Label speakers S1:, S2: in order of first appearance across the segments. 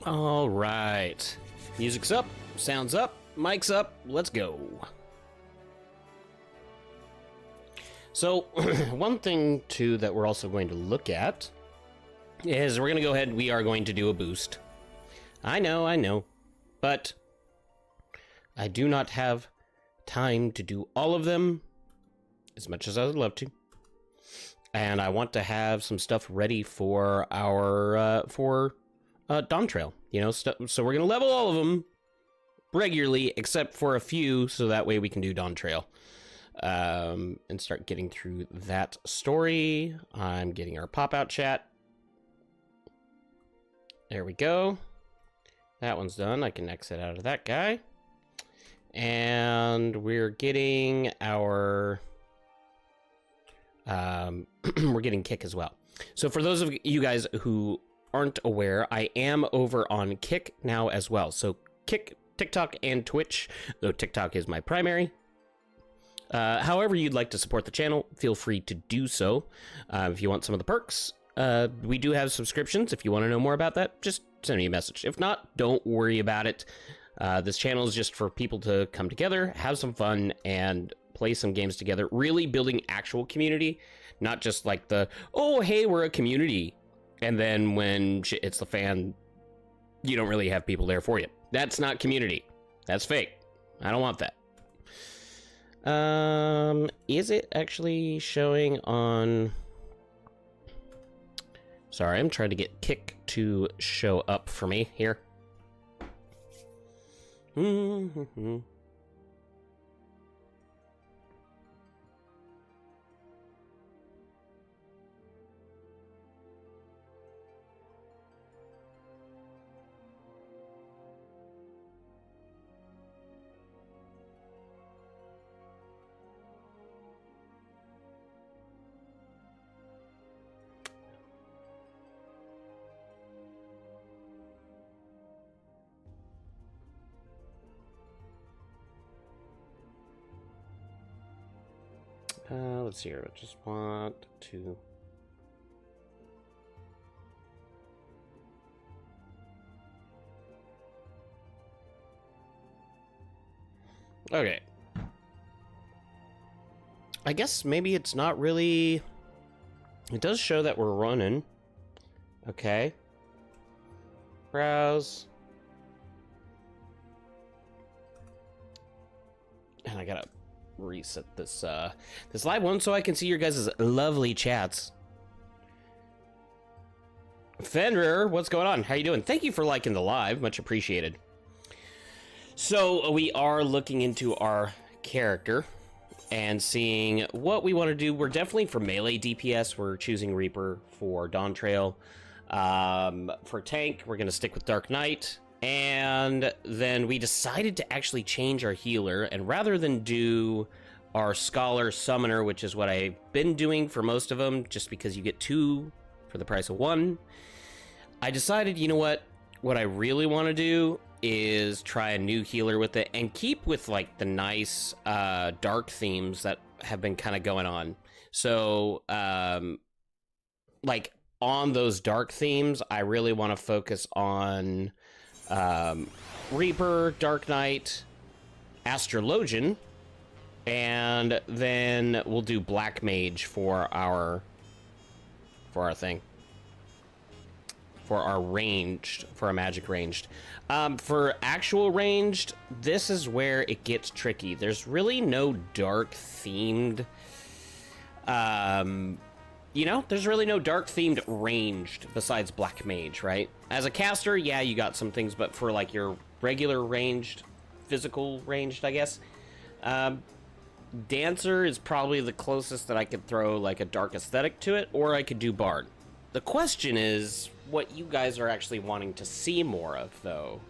S1: All right. Music's up, sound's up, mic's up, let's go. So, one thing, too, that we're also going to look at is we're going to go ahead and we are going to do a boost. I know, but I do not have time to do all of them as much as I would love to. And I want to have some stuff ready for our, Dawn Trail, you know, so we're going to level all of them regularly, except for a few, so that way we can do Dawn Trail. And start getting through that story. I'm getting our pop-out chat. There we go. That one's done. I can exit out of that guy. And we're getting our... we're getting Kick as well. So for those of you guys who aren't aware, I am over on Kick now as well. So Kick, TikTok, and Twitch, though TikTok is my primary. However you'd like to support the channel, feel free to do so. If you want some of the perks, we do have subscriptions. If you want to know more about that, just send me a message. If not, don't worry about it. This channel is just for people to come together, have some fun, and play some games together. Really building actual community, not just like the, oh, hey, we're a community. And then when shit hits the fan, you don't really have people there for you. That's not community. That's fake. I don't want that. Is it actually showing on... Sorry, I'm trying to get Kick to show up for me here. Let's see here. I just want to... Okay. I guess maybe it's not really... It does show that we're running. Okay. Browse. And I gotta reset this this live one so I can see your guys' lovely chats. Fenrir, what's going on? How you doing? Thank you for liking the live, much appreciated. So we are looking into our character and seeing what we want to do. We're definitely for melee DPS, we're choosing Reaper. For Dawn Trail, for tank, we're gonna stick with Dark Knight. And then we decided to actually change our healer, and rather than do our Scholar Summoner, which is what I've been doing for most of them, just because you get 2 for the price of 1, I decided, you know what I really want to do is try a new healer with it, and keep with, like, the nice, dark themes that have been kind of going on. So, like, on those dark themes, I really want to focus on... Reaper, Dark Knight, Astrologian, and then we'll do Black Mage for our thing. For our ranged, for our magic ranged. For actual ranged, this is where it gets tricky. There's really no dark themed, you know, there's really no dark themed ranged besides Black Mage, right? As a caster, yeah, you got some things, but for like your regular ranged, physical ranged, I guess, Dancer is probably the closest that I could throw like a dark aesthetic to it, or I could do Bard. The question is what you guys are actually wanting to see more of, though.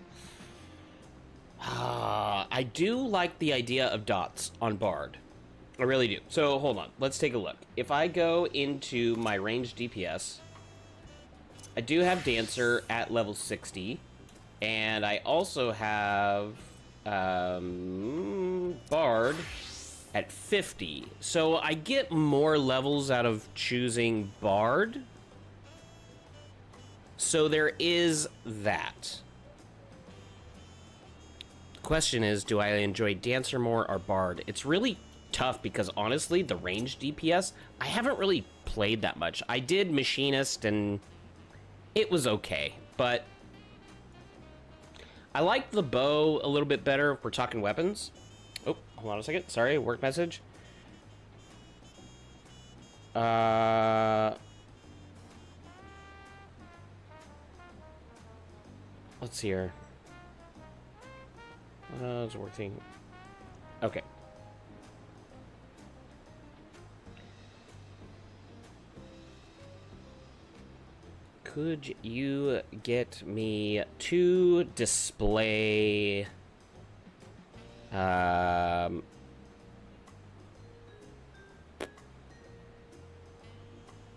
S1: I do like the idea of dots on Bard. I really do. So, hold on. Let's take a look. If I go into my ranged DPS, I do have Dancer at level 60, and I also have Bard at 50. So I get more levels out of choosing Bard. So there is that. The question is, do I enjoy Dancer more or Bard? It's really tough because honestly, the range DPS, I haven't really played that much. I did Machinist and it was okay, but I like the bow a little bit better if we're talking weapons. Oh, hold on a second. Sorry, work message. Let's see here. It's working. Okay. Could you get me to display... Oh,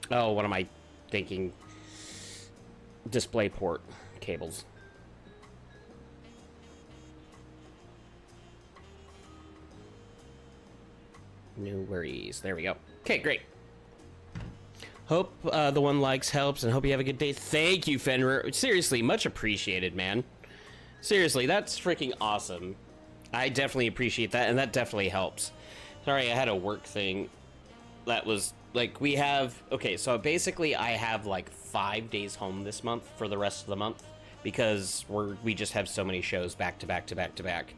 S1: what am I thinking? DisplayPort cables. No worries. There we go. Okay, great. Hope the one likes helps, and hope you have a good day. Thank you, Fenrir. Seriously, much appreciated, man. Seriously, that's freaking awesome. I definitely appreciate that, and that definitely helps. Sorry, I had a work thing that was, like, we have... Okay, so basically I have, like, 5 days home this month for the rest of the month, because we just have so many shows back to back to back to back.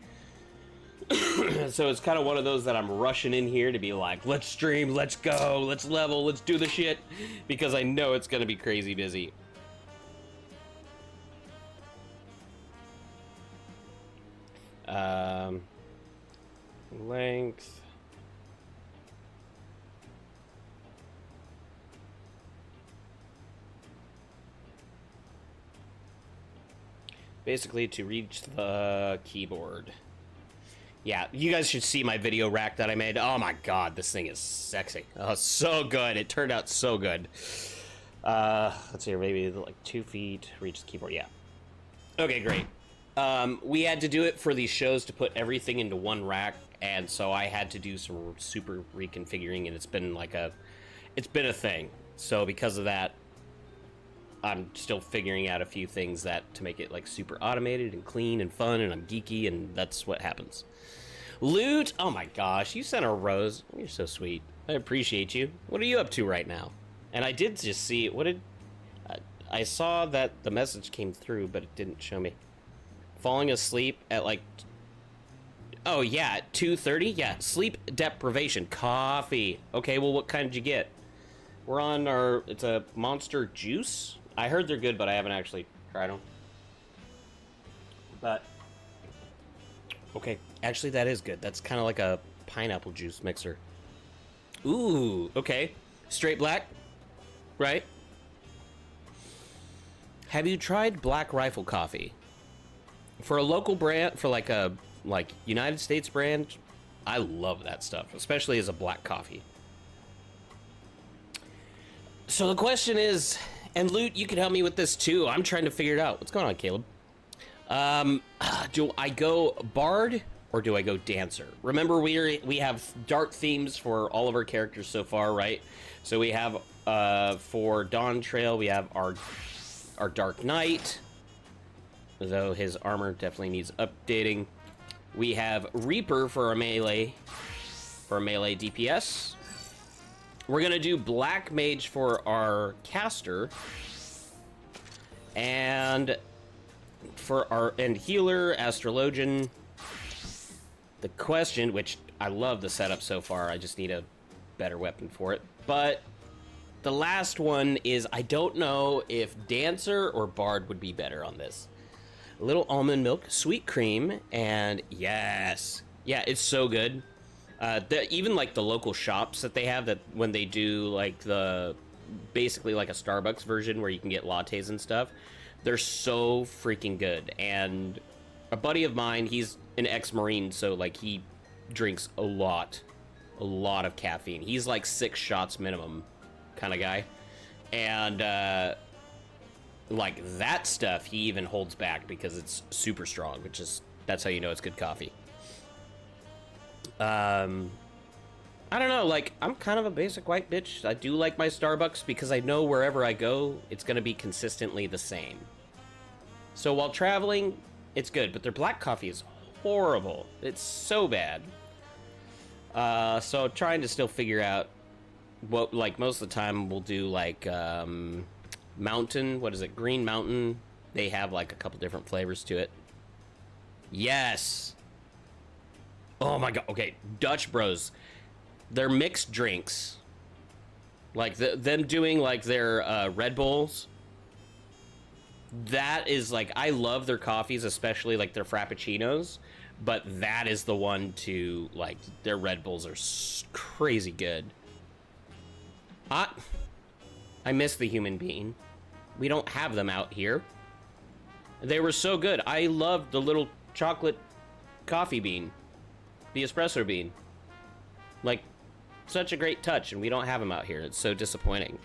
S1: So it's kind of one of those that I'm rushing in here to be like, let's stream, let's go, let's level, let's do the shit, because I know it's going to be crazy busy. Length. Basically to reach the keyboard. Yeah, you guys should see my video rack that I made. Oh my god, this thing is sexy. Oh, so good. It turned out so good. Let's see, maybe like 2 feet, reach the keyboard. Yeah. Okay, great. We had to do it for these shows to put everything into one rack, and so I had to do some super reconfiguring, and it's been a thing. So because of that, I'm still figuring out a few things to make it like super automated and clean and fun, and I'm geeky, and that's what happens. Loot! Oh my gosh, you sent a rose. You're so sweet. I appreciate you. What are you up to right now? And I did just see, I saw that the message came through, but it didn't show me. Falling asleep at like, oh yeah, at 2:30? Yeah, sleep deprivation, coffee. Okay, well what kind did you get? We're on it's a Monster Juice. I heard they're good, but I haven't actually tried them. But, okay, actually that is good. That's kind of like a pineapple juice mixer. Ooh, okay. Straight black, right? Have you tried Black Rifle coffee? For a local brand, for like a United States brand, I love that stuff, especially as a black coffee. So the question is, and Loot, you can help me with this too. I'm trying to figure it out. What's going on, Caleb? Do I go Bard or do I go Dancer? Remember, we have dark themes for all of our characters so far, right? So we have for Dawn Trail, we have our Dark Knight, though his armor definitely needs updating. We have Reaper for a melee DPS. We're gonna do Black Mage for our caster, and for our healer, Astrologian. The question, which I love the setup so far, I just need a better weapon for it. But the last one is, I don't know if Dancer or Bard would be better on this. A little almond milk, sweet cream, and yes, yeah, it's so good. Even like the local shops that they have, that when they do like basically like a Starbucks version where you can get lattes and stuff, they're so freaking good. And a buddy of mine, he's an ex-Marine, so like he drinks a lot of caffeine. He's like 6 shots minimum kind of guy. And like that stuff, he even holds back because it's super strong, that's how you know it's good coffee. I don't know, like, I'm kind of a basic white bitch. I do like my Starbucks because I know wherever I go, it's gonna be consistently the same. So while traveling, it's good, but their black coffee is horrible. It's so bad. So trying to still figure out what, like, most of the time we'll do, like, Mountain, what is it, Green Mountain. They have, like, a couple different flavors to it. Yes! Oh my god, okay, Dutch Bros. Their mixed drinks, like them doing like their Red Bulls, that is like, I love their coffees, especially like their Frappuccinos, but that is the one to, like, their Red Bulls are crazy good. I miss the human bean. We don't have them out here. They were so good. I loved the little chocolate coffee bean, the espresso bean. Like, such a great touch, and we don't have them out here. It's so disappointing.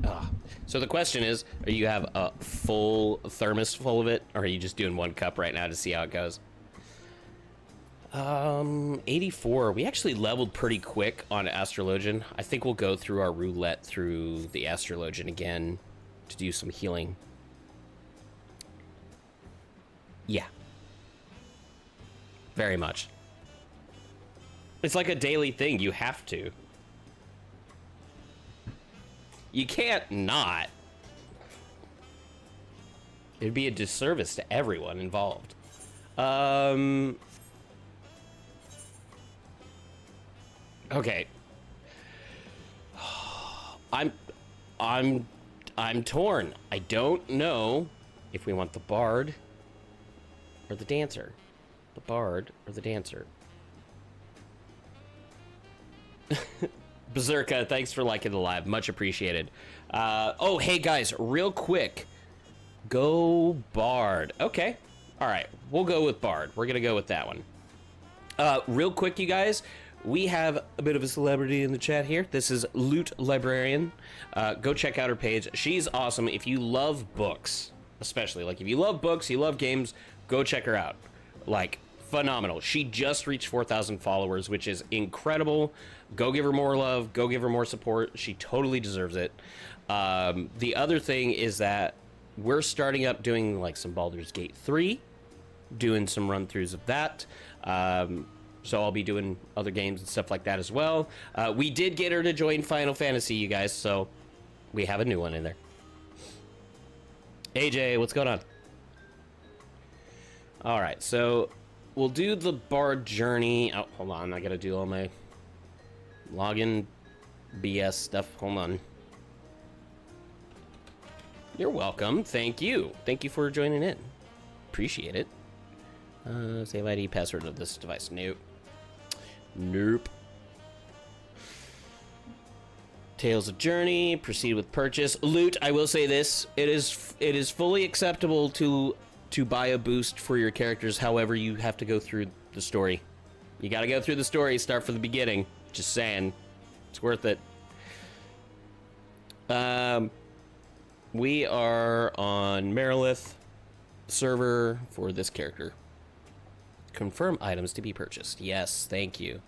S1: Ugh. So the question is, are you have a full thermos full of it, or are you just doing one cup right now to see how it goes? 84. We actually leveled pretty quick on Astrologian. I think we'll go through our roulette through the Astrologian again to do some healing. Yeah. Very much. It's like a daily thing. You have to. You can't not. It'd be a disservice to everyone involved. Okay. I'm torn. I don't know if we want the bard or the dancer. The bard or the dancer. Berserka, thanks for liking the live. Much appreciated. Oh, hey guys, real quick. Go bard. Okay. All right, we'll go with bard. We're gonna go with that one. Real quick, you guys. We have a bit of a celebrity in the chat here. This is Loot Librarian. Go check out her page. She's awesome. If you love books, especially, like if you love books, you love games, go check her out. Like, phenomenal. She just reached 4,000 followers, which is incredible. Go give her more love. Go give her more support. She totally deserves it. The other thing is that we're starting up doing like some Baldur's Gate 3, doing some run-throughs of that. So I'll be doing other games and stuff like that as well. We did get her to join Final Fantasy, you guys, so we have a new one in there. AJ, what's going on? All right, so we'll do the bard journey. Oh, hold on, I gotta do all my login BS stuff. Hold on. You're welcome. Thank you. Thank you for joining in. Appreciate it. Save ID, password of this device. Nope. Nope. Tales of Journey. Proceed with purchase. Loot. I will say this: it is fully acceptable to buy a boost for your characters. However, you have to go through the story. You got to go through the story. Start from the beginning. Just saying, it's worth it. We are on Marilith server for this character. Confirm items to be purchased. Yes, thank you.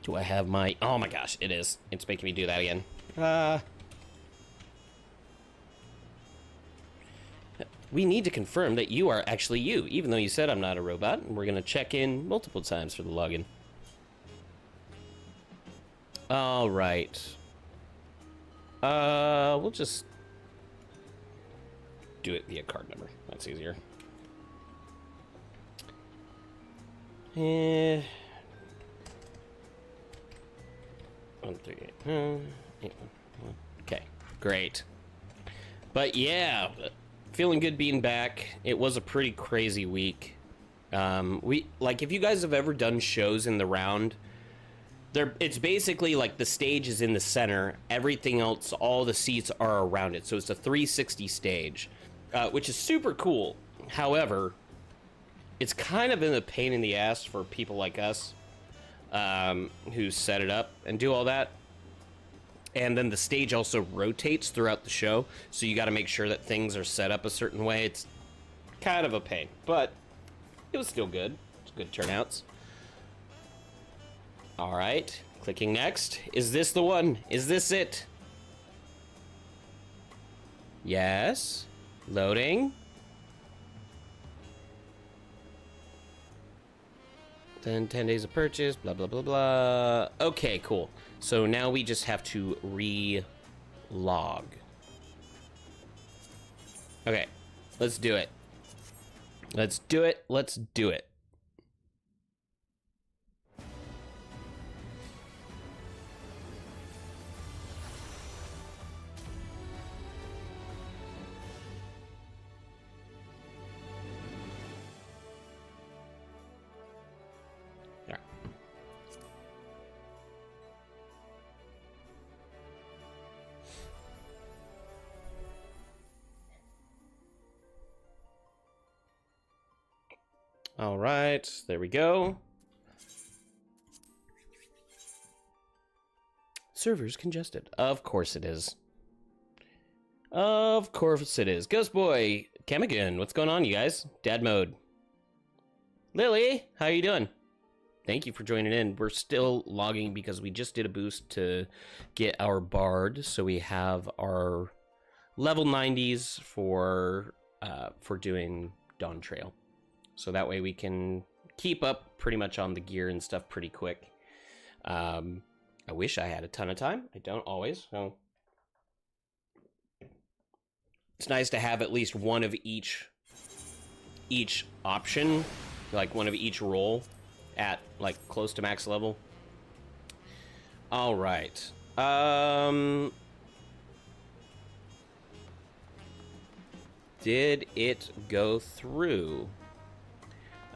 S1: Do I have my... Oh my gosh, it is. It's making me do that again. We need to confirm that you are actually you, even though you said I'm not a robot. And we're going to check in multiple times for the login. All right. We'll just do it via card number. That's easier. Eh. 138. Okay, great. But yeah, feeling good being back. It was a pretty crazy week. If you guys have ever done shows in the round, it's basically like the stage is in the center. Everything else, all the seats are around it. So it's a 360 stage, which is super cool. However, it's kind of a pain in the ass for people like us who set it up and do all that. And then the stage also rotates throughout the show, so you got to make sure that things are set up a certain way. kind of a pain, but it was still good. It's good turnouts. All right, clicking next. Is this the one? Is this it? Yes. Loading. Then 10 days of purchase, blah, blah, blah, blah. Okay, cool. So now we just have to re-log. Okay, let's do it. Let's do it. Let's do it. All right, there we go. Server's congested. Of course it is. Of course it is. Ghost Boy, Chemigan, what's going on, you guys? Dad mode. Lily, how you doing? Thank you for joining in. We're still logging because we just did a boost to get our Bard, so we have our level 90s for doing Dawn Trail. So that way we can keep up pretty much on the gear and stuff pretty quick. I wish I had a ton of time. I don't always. So it's nice to have at least one of each option, like one of each role at like close to max level. All right. Did it go through?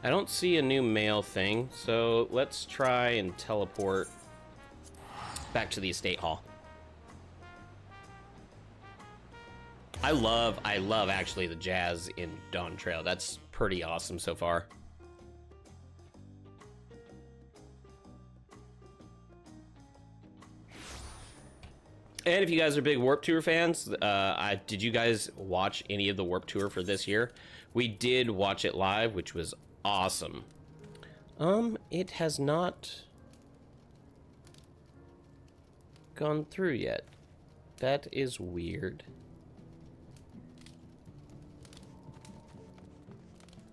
S1: I don't see a new mail thing, so let's try and teleport back to the estate hall. I love actually the jazz in Dawn Trail. That's pretty awesome so far. And if you guys are big Warp Tour fans, did you guys watch any of the Warp Tour for this year? We did watch it live, which was awesome. It has not gone through yet. That is weird.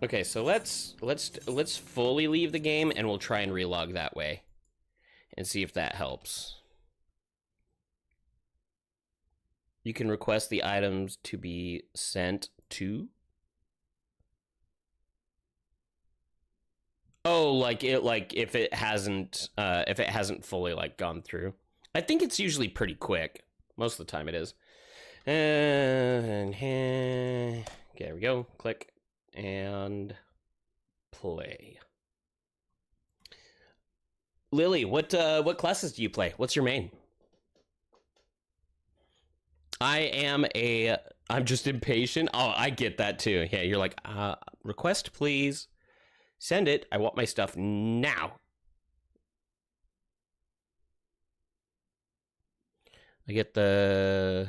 S1: Okay, so let's fully leave the game and we'll try and relog that way and see if that helps. You can request the items to be sent to. Oh, like if it hasn't fully like gone through. I think it's usually pretty quick. Most of the time it is. And okay, there we go. Click and play. Lily, what classes do you play? What's your main? I'm just impatient. Oh, I get that too. Yeah, you're like, request please. Send it. I want my stuff now. I get the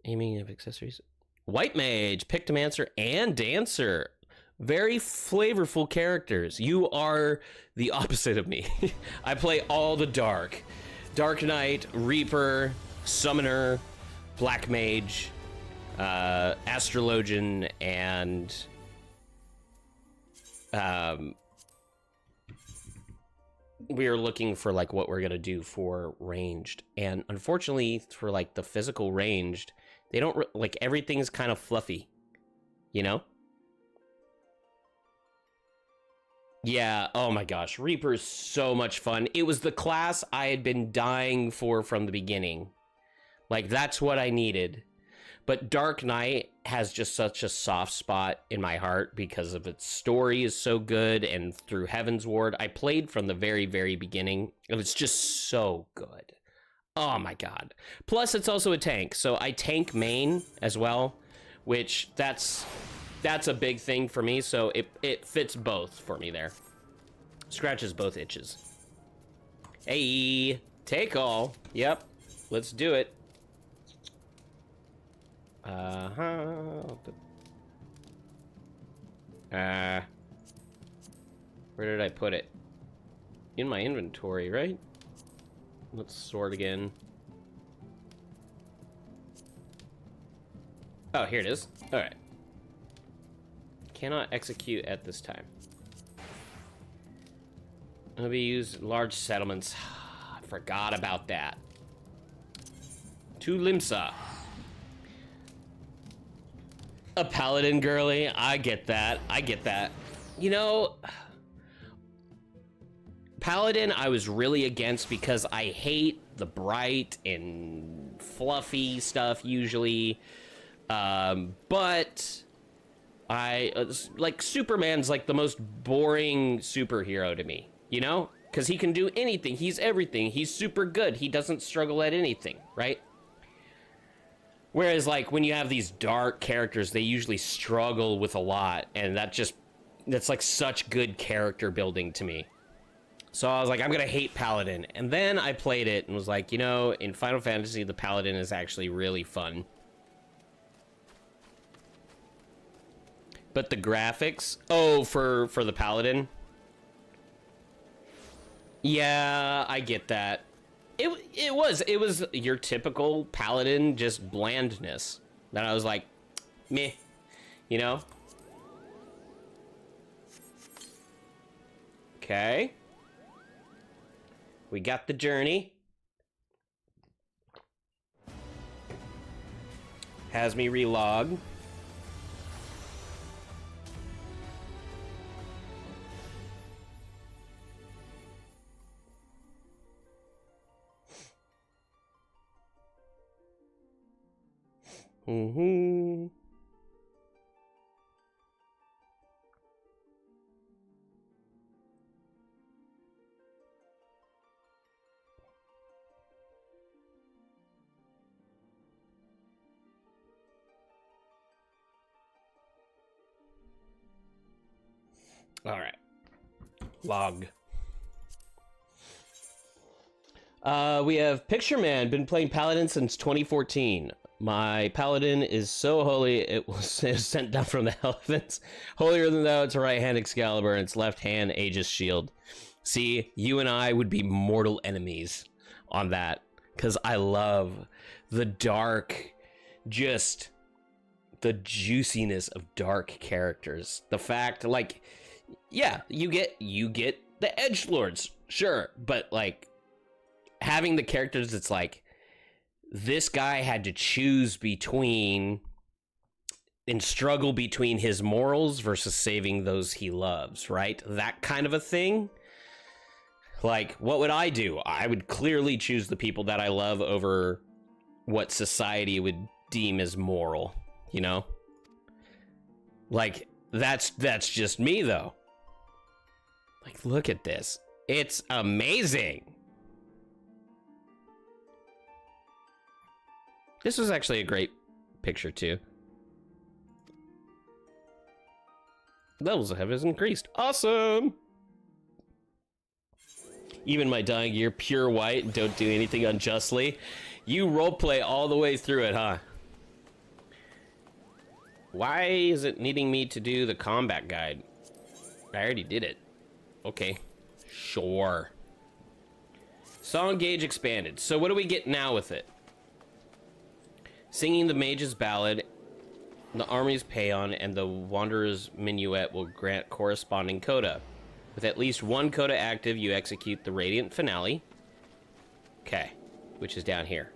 S1: aiming of accessories. White Mage, Pictomancer, and Dancer. Very flavorful characters. You are the opposite of me. I play all the dark. Dark Knight, Reaper, Summoner, Black Mage, Astrologian, and we're looking for like what we're gonna do for ranged, and unfortunately for like the physical ranged, they don't like everything's kind of fluffy, you know? Yeah, oh my gosh, Reaper's so much fun. It was the class I had been dying for from the beginning. Like, that's what I needed. But Dark Knight has just such a soft spot in my heart because of its story is so good, and through Heaven's Ward, I played from the very, very beginning, and it's just so good. Oh my god. Plus, it's also a tank, so I tank main as well, which that's a big thing for me, so it fits both for me there. Scratches both itches. Hey, take all. Yep, let's do it. Where did I put it? In my inventory, right? Let's sort again. Oh, here it is. Alright. Cannot execute at this time. It'll be used in large settlements. I forgot about that. To Limsa. A paladin girly. I get that. I get that. You know, paladin I was really against because I hate the bright and fluffy stuff usually. But like Superman's like the most boring superhero to me, you know? Because he can do anything. He's everything. He's super good. He doesn't struggle at anything, right? Whereas, like, when you have these dark characters, they usually struggle with a lot, and that's like such good character building to me. So I was like, I'm gonna hate Paladin. And then I played it and was like, you know, in Final Fantasy, the Paladin is actually really fun. But the graphics, oh, for the Paladin, yeah, I get that. It was your typical Paladin, just blandness. That I was like, meh, you know? Okay. We got the journey. Has me relog. Mm-hmm. All right. Log. We have Picture Man, been playing Paladin since 2014. My Paladin is so holy, it was sent down from the heavens. Holier than thou, it's a right hand Excalibur, and its left hand Aegis shield. See, you and I would be mortal enemies on that, because I love the dark, just the juiciness of dark characters. The fact, like, yeah, you get the edgelords, sure, but like having the characters, it's like this guy had to choose between and struggle between his morals versus saving those he loves, right? That kind of a thing. Like, what would I do? I would clearly choose the people that I love over what society would deem as moral, you know? Like, that's just me, though. Like, look at this. It's amazing. This was actually a great picture, too. Levels of heaven has increased. Awesome! Even my dying gear, pure white, don't do anything unjustly. You roleplay all the way through it, huh? Why is it needing me to do the combat guide? I already did it. Okay. Sure. Song gauge expanded. So what do we get now with it? Singing the Mage's Ballad, the Army's Paean, and the Wanderer's Minuet will grant corresponding coda. With at least one coda active, you execute the Radiant Finale. Okay, which is down here.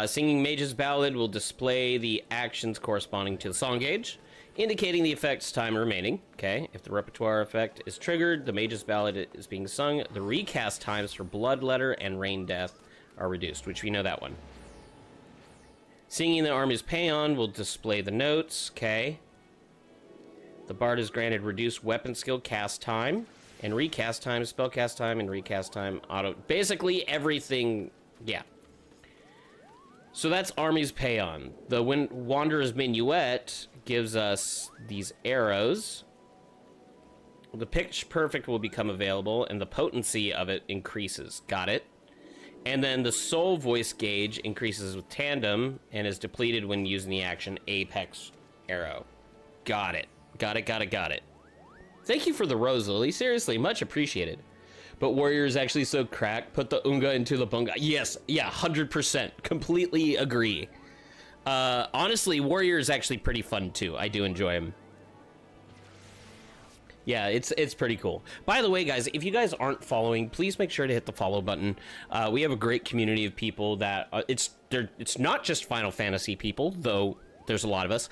S1: Singing Mage's Ballad will display the actions corresponding to the song gauge, indicating the effect's time remaining. Okay, if the repertoire effect is triggered, the Mage's Ballad is being sung. The recast times for Bloodletter and Rain Death are reduced, which we know that one. Singing the Army's Paean will display the notes. Okay. The Bard is granted reduced weapon skill cast time, and recast time, spellcast time, and recast time auto. Basically everything, yeah. So that's Army's Paean. The Wanderer's Minuet gives us these arrows. The Pitch Perfect will become available, and the potency of it increases. Got it. And then the Soul Voice gauge increases with Tandem and is depleted when using the action Apex Arrow. Got it. Got it, got it, got it. Thank you for the rose, Lily. Seriously, much appreciated. But Warrior is actually so cracked. Put the Unga into the Bunga. Yes, yeah, 100%. Completely agree. Honestly, Warrior is actually pretty fun, too. I do enjoy him. Yeah, it's pretty cool. By the way, guys, if you guys aren't following, please make sure to hit the follow button. We have a great community of people that it's not just Final Fantasy people, though there's a lot of us.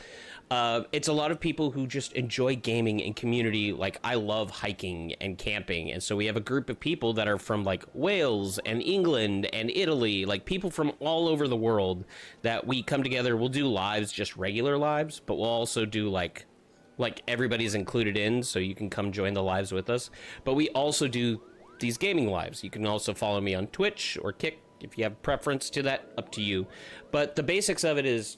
S1: It's a lot of people who just enjoy gaming and community. Like, I love hiking and camping, and so we have a group of people that are from like Wales and England and Italy, like people from all over the world that we come together. We'll do lives, just regular lives, but we'll also do like everybody's included in, so you can come join the lives with us. But we also do these gaming lives. You can also follow me on Twitch or Kick if you have preference to that, up to you. But the basics of it is,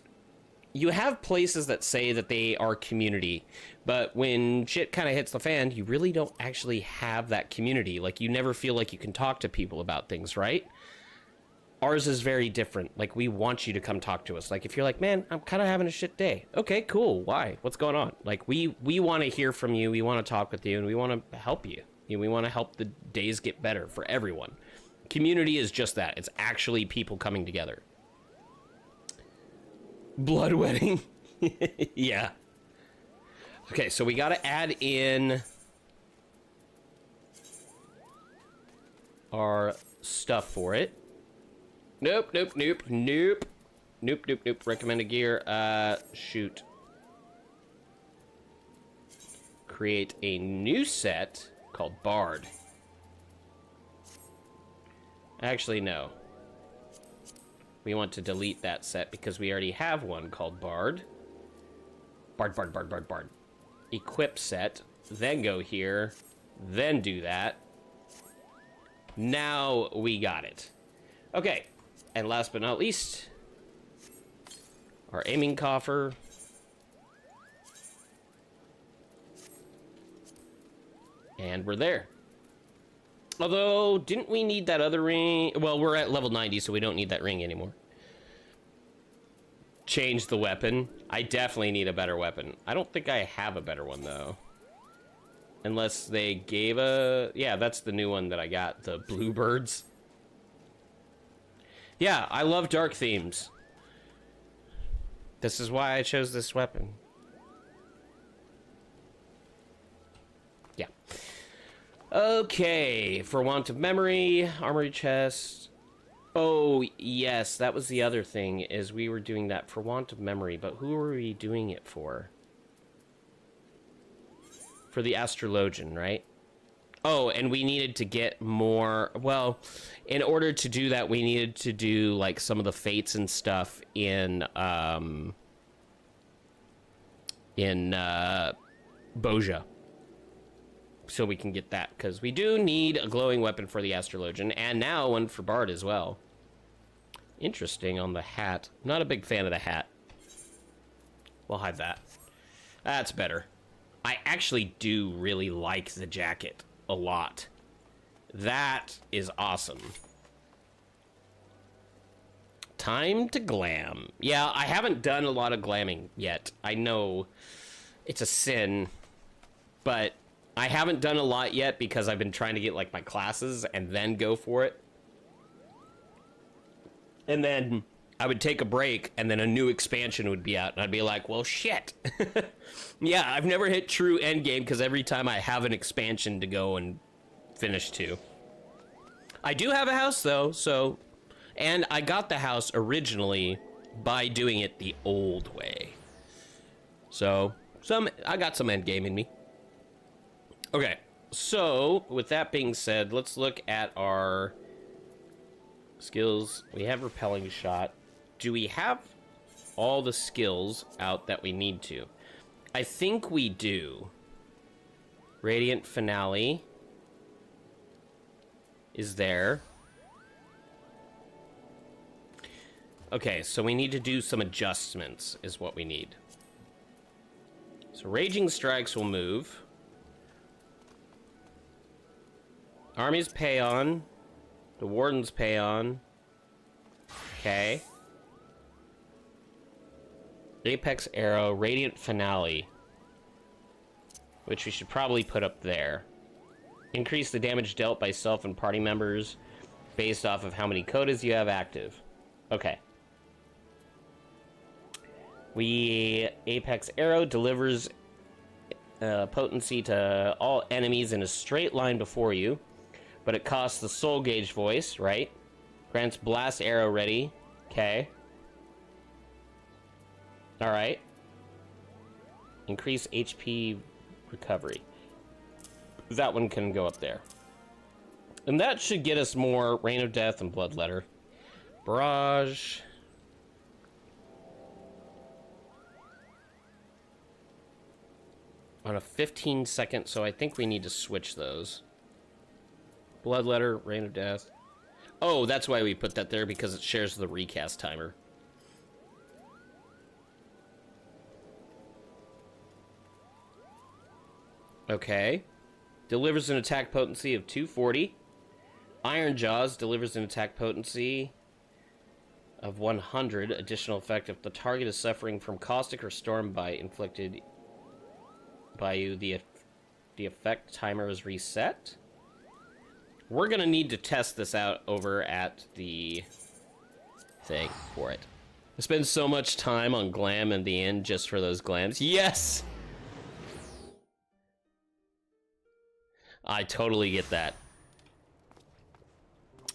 S1: you have places that say that they are community, but when shit kind of hits the fan, you really don't actually have that community. Like, you never feel like you can talk to people about things, right? Ours is very different. Like, we want you to come talk to us. Like, if you're like, man, I'm kind of having a shit day. Okay, cool. Why? What's going on? Like, we want to hear from you. We want to talk with you, and we want to help you. We want to help the days get better for everyone. Community is just that. It's actually people coming together. Blood wedding. Yeah. Okay, so we got to add in our stuff for it. Nope, nope, nope, nope. Nope, nope, nope. Recommended gear. Shoot. Create a new set called Bard. Actually, no. We want to delete that set because we already have one called Bard. Bard, Bard, Bard, Bard, Bard. Equip set. Then go here. Then do that. Now we got it. Okay. And last but not least, our aiming coffer. And we're there. Although, didn't we need that other ring? Well, we're at level 90, so we don't need that ring anymore. Change the weapon. I definitely need a better weapon. I don't think I have a better one, though. Unless they gave a... Yeah, that's the new one that I got. The Bluebirds. Yeah, I love dark themes. This is why I chose this weapon. Yeah. Okay, for want of memory, armory chest. Oh, yes, that was the other thing, is we were doing that for want of memory, but who were we doing it for? For the astrologian, right? Oh, and we needed to get more... Well, in order to do that, we needed to do, like, some of the fates and stuff in Boja. So we can get that, because we do need a glowing weapon for the astrologian, and now one for Bard as well. Interesting on the hat. I'm not a big fan of the hat. We'll hide that. That's better. I actually do really like the jacket a lot. That is awesome. Time to glam. Yeah, I haven't done a lot of glamming yet. I know it's a sin, but I haven't done a lot yet because I've been trying to get, like, my classes and then go for it. And then I would take a break, and then a new expansion would be out, and I'd be like, well, shit. Yeah, I've never hit true endgame because every time I have an expansion to go and finish to. I do have a house, though, so... And I got the house originally by doing it the old way. So, I got some endgame in me. Okay, so, with that being said, let's look at our skills. We have repelling shot. Do we have all the skills out that we need to? I think we do. Radiant Finale is there. Okay, so we need to do some adjustments, is what we need. So Raging Strikes will move. Armies pay on. The Wardens pay on. Okay. Apex Arrow, Radiant Finale. which we should probably put up there. Increase the damage dealt by self and party members based off of how many quotas you have active. Okay. Apex Arrow delivers potency to all enemies in a straight line before you, but it costs the soul gauge voice, right? Grants blast arrow ready. Okay. Alright. Increase HP recovery. That one can go up there. And that should get us more Rain of Death and Bloodletter. Barrage. On a 15 second, so I think we need to switch those. Bloodletter, Rain of Death. Oh, that's why we put that there, because it shares the recast timer. Okay. Delivers an attack potency of 240. Iron Jaws delivers an attack potency of 100. Additional effect if the target is suffering from caustic or storm bite inflicted by you, the effect timer is reset. We're gonna need to test this out over at the thing for it. I spend so much time on glam in the end just for those glams. Yes! I totally get that.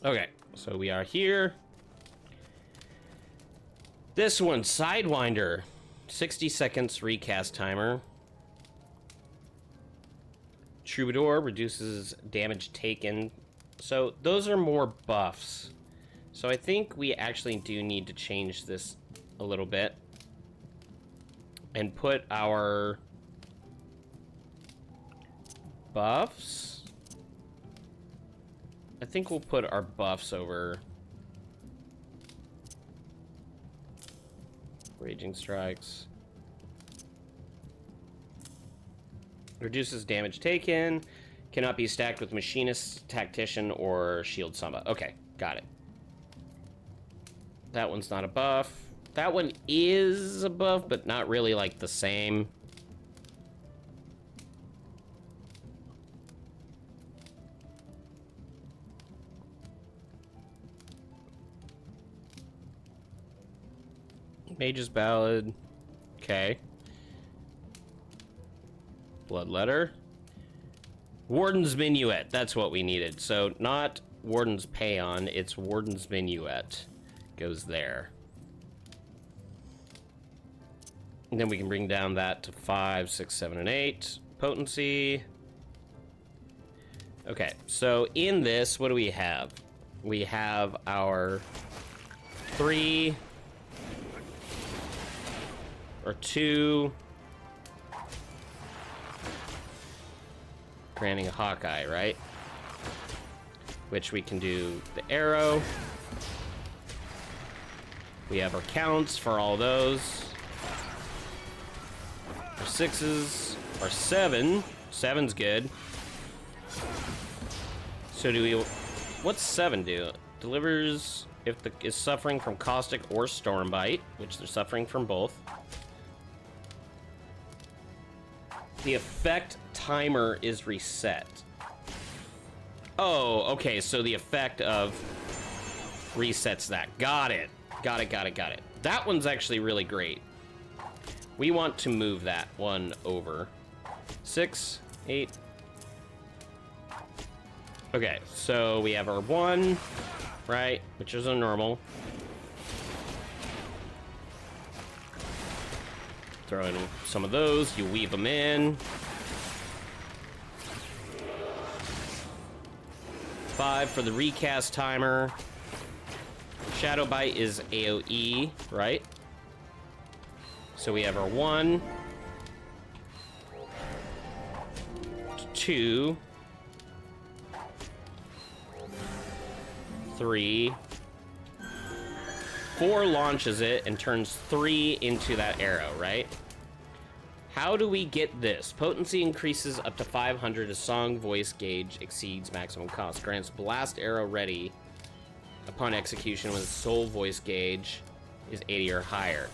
S1: Okay, so we are here. This one, Sidewinder. 60 seconds recast timer. Troubadour reduces damage taken. So those are more buffs. So I think we actually do need to change this a little bit. And put our buffs. I think we'll put our buffs over Raging Strikes. Reduces damage taken. Cannot be stacked with Machinist, Tactician, or Shield Samba. Okay, got it. That one's not a buff. That one is a buff, but not really like the same. Mage's Ballad. Okay. Bloodletter. Warden's Minuet. That's what we needed. So not Warden's Paeon, it's Warden's Minuet. Goes there. And then we can bring down that to 5, 6, 7, and 8. Potency. Okay, so in this, what do we have? We have our 3... or 2... granting a Hawkeye, right? Which we can do the arrow. We have our counts for all those. Our 6s, our 7. 7's good. So do we... what's 7 do? Delivers if is suffering from caustic or storm bite, which they're suffering from both. The effect timer is reset. Oh, okay, so the effect of resets that. Got it. Got it, got it, got it. That one's actually really great. We want to move that one over. 6, 8. Okay, so we have our 1, right, which is a normal. Throw in some of those, you weave them in. 5 for the recast timer. Shadow Bite is AoE, right? So we have our 1, 2, 3, 4 launches it and turns 3 into that arrow, right? How do we get this? Potency increases up to 500 as song voice gauge exceeds maximum cost. Grants blast arrow ready upon execution when soul voice gauge is 80 or higher.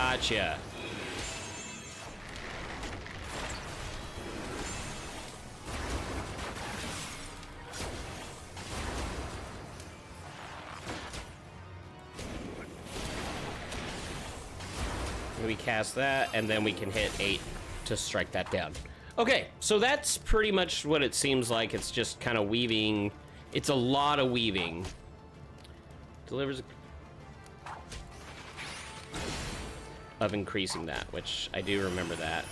S1: Gotcha. We cast that, and then we can hit 8 to strike that down. Okay, so that's pretty much what it seems like. It's just kind of weaving. It's a lot of weaving. Delivers of increasing that, which I do remember that.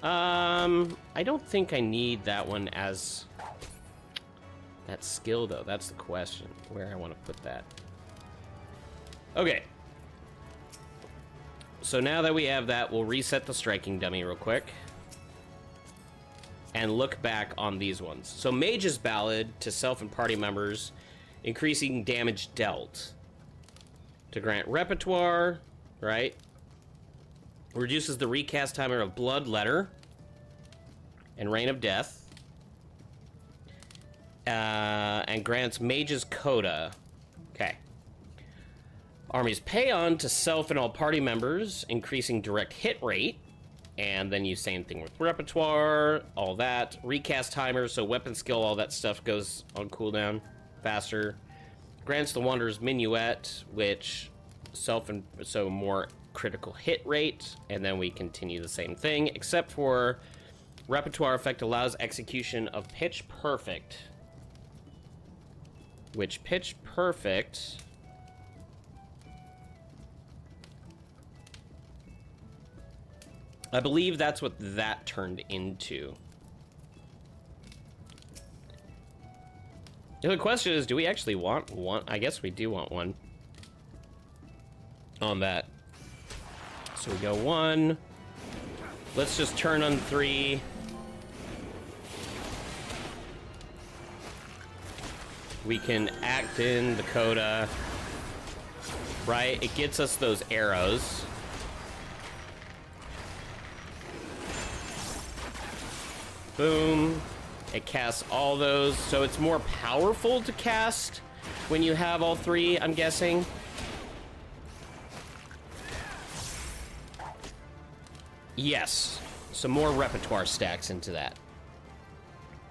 S1: I don't think I need that one as that skill, though. That's the question, where I want to put that. Okay. So now that we have that, we'll reset the striking dummy real quick. And look back on these ones. So Mage's Ballad to self and party members, increasing damage dealt. To grant repertoire, right? Reduces the recast timer of Blood Letter and Reign of Death. And grants Mage's Coda. Okay. Army's Payon to self and all party members, increasing direct hit rate. And then you same thing with repertoire, all that. Recast timer, so weapon skill, all that stuff goes on cooldown faster. Grants the Wanderer's Minuet, which self and so more critical hit rate. And then we continue the same thing, except for repertoire effect allows execution of Pitch Perfect. Which Pitch Perfect... I believe that's what that turned into. The question is, do we actually want one? I guess we do want one on that. So we go 1. Let's just turn on 3. We can act in the coda. Right? It gets us those arrows. Boom. It casts all those, so it's more powerful to cast when you have all 3, I'm guessing. Yes. Some more repertoire stacks into that.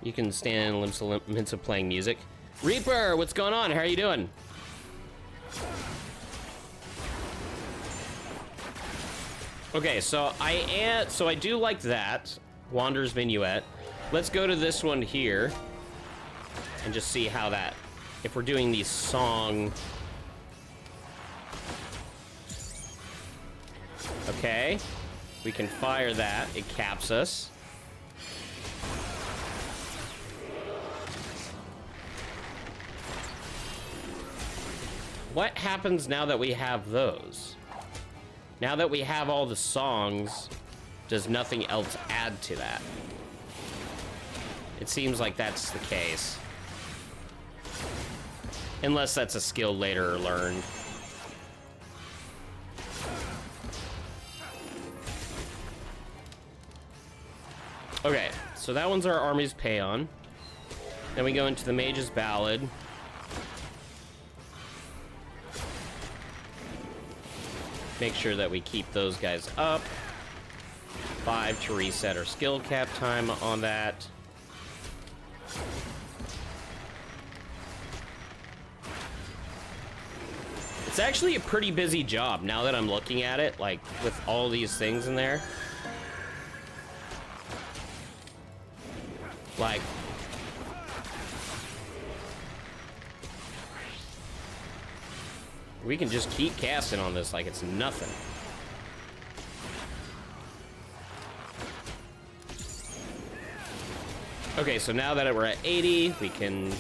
S1: You can stand in minutes of playing music. Reaper, what's going on? How are you doing? Okay, so I do like that. Wanderer's Minuet. Let's go to this one here and just see how that, if we're doing these song. Okay, we can fire that. It caps us. What happens now that we have those? Now that we have all the songs, does nothing else add to that? It seems like that's the case. Unless that's a skill later learned. Okay, so that one's our Army's Payon. Then we go into the Mage's Ballad. Make sure that we keep those guys up. 5 to reset our skill cap time on that. It's actually a pretty busy job now that I'm looking at it, like with all these things in there. Like, we can just keep casting on this like it's nothing. Okay, so now that we're at 80, we can...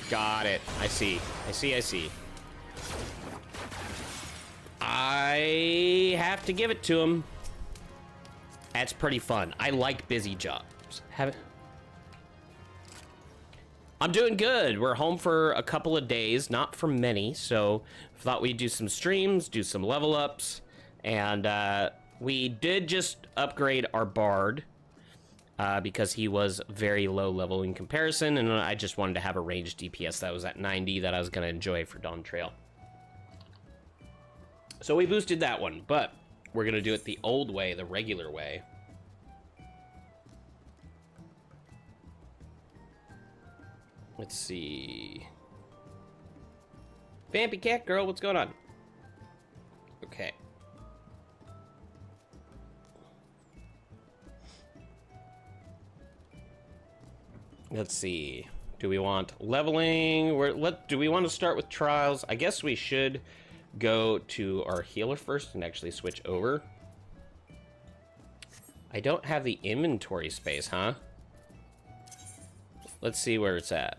S1: Got it. I see. I see. I have to give it to him. That's pretty fun. I like busy jobs. I'm doing good. We're home for a couple of days, not for many, so thought we'd do some streams, do some level ups, and we did just upgrade our Bard. Because he was very low level in comparison, and I just wanted to have a ranged DPS that was at 90 that I was going to enjoy for Dawn Trail. So we boosted that one, but we're going to do it the old way, the regular way. Let's see. Vampy cat girl, what's going on? Okay. Let's see. Do we want leveling? Do we want to start with trials? I guess we should go to our healer first and actually switch over. I don't have the inventory space, huh? Let's see where it's at.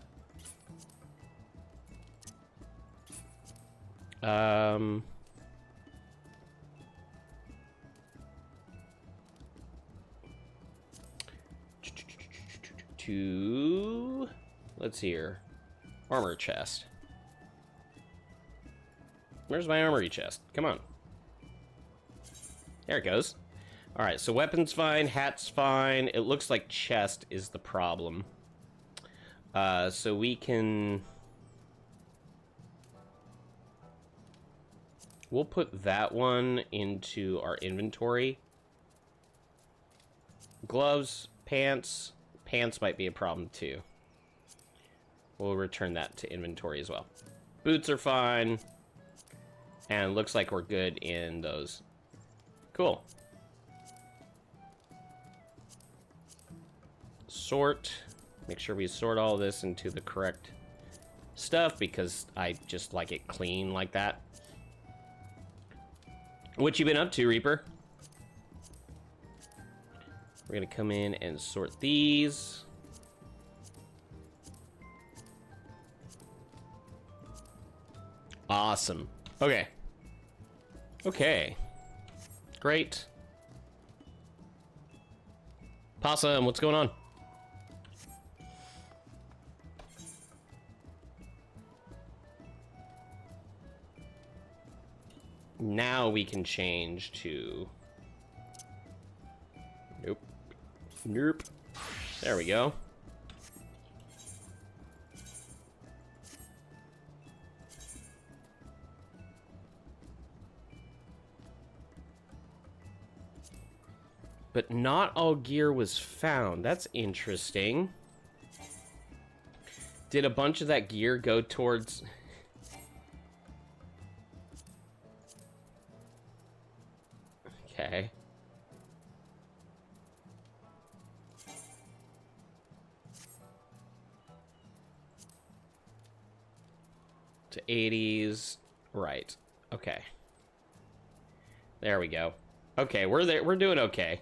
S1: Let's see here. Armor chest. Where's my armory chest? Come on. There it goes. Alright, so weapon's fine, hat's fine. It looks like chest is the problem. So we can... We'll put that one into our inventory. Gloves, pants. Pants might be a problem too. We'll return that to inventory as well. Boots are fine. And it looks like we're good in those. Cool. Sort. Make sure we sort all this into the correct stuff because I just like it clean like that. What you been up to, Reaper? We're gonna come in and sort these. Awesome. Okay. Okay. Great. Possum, what's going on? Now we can change to... Nope. Nope. There we go. But not all gear was found. That's interesting. Did a bunch of that gear go towards... Okay. To 80s. Right. Okay. There we go. Okay, we're there. We're doing okay.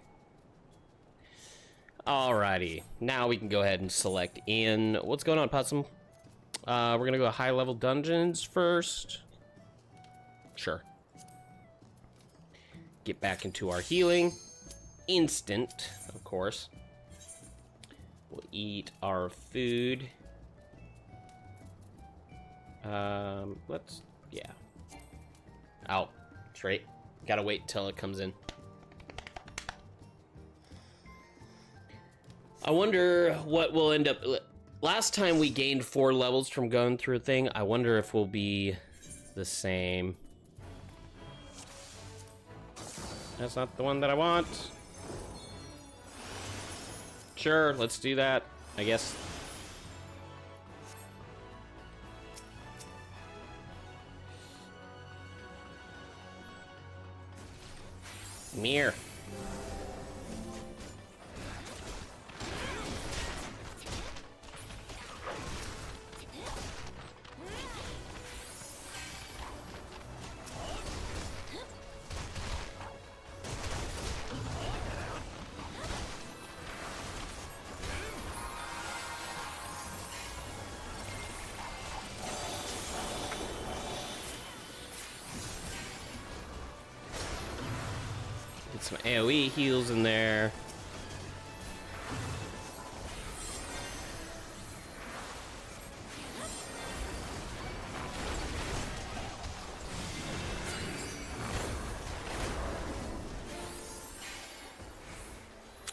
S1: Alrighty. Now we can go ahead and select in. What's going on, Possum? We're gonna go high level dungeons first. Sure. Get back into our healing. Instant, of course. We'll eat our food. Yeah. Out. Straight. Gotta wait till it comes in. I wonder what we'll end up... Last time we gained 4 levels from going through a thing. I wonder if we'll be the same. That's not the one that I want. Sure, let's do that, I guess. Mirror. Get some AoE heals in there.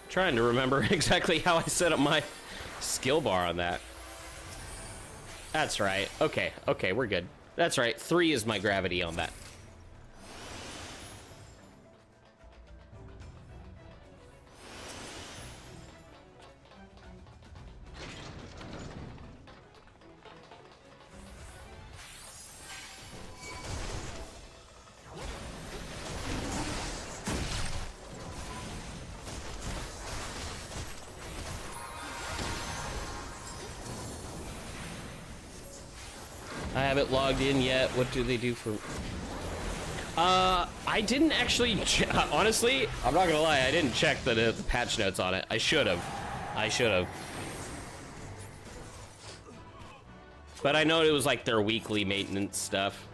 S1: Trying to remember exactly how I set up my skill bar on that. That's right. Okay, okay, we're good. That's right. 3 is my gravity on that. have it logged in yet. What do they do for... I didn't actually... Honestly, I'm not gonna lie, I didn't check the patch notes on it. I should have. But I know it was like their weekly maintenance stuff.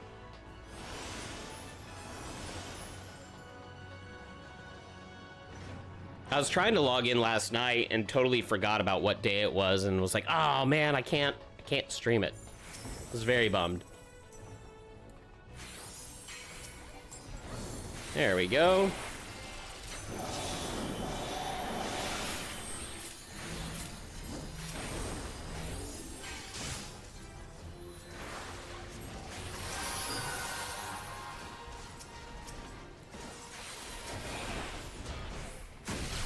S1: I was trying to log in last night and totally forgot about what day it was and was like, oh man, I can't stream it. I was very bummed. There we go.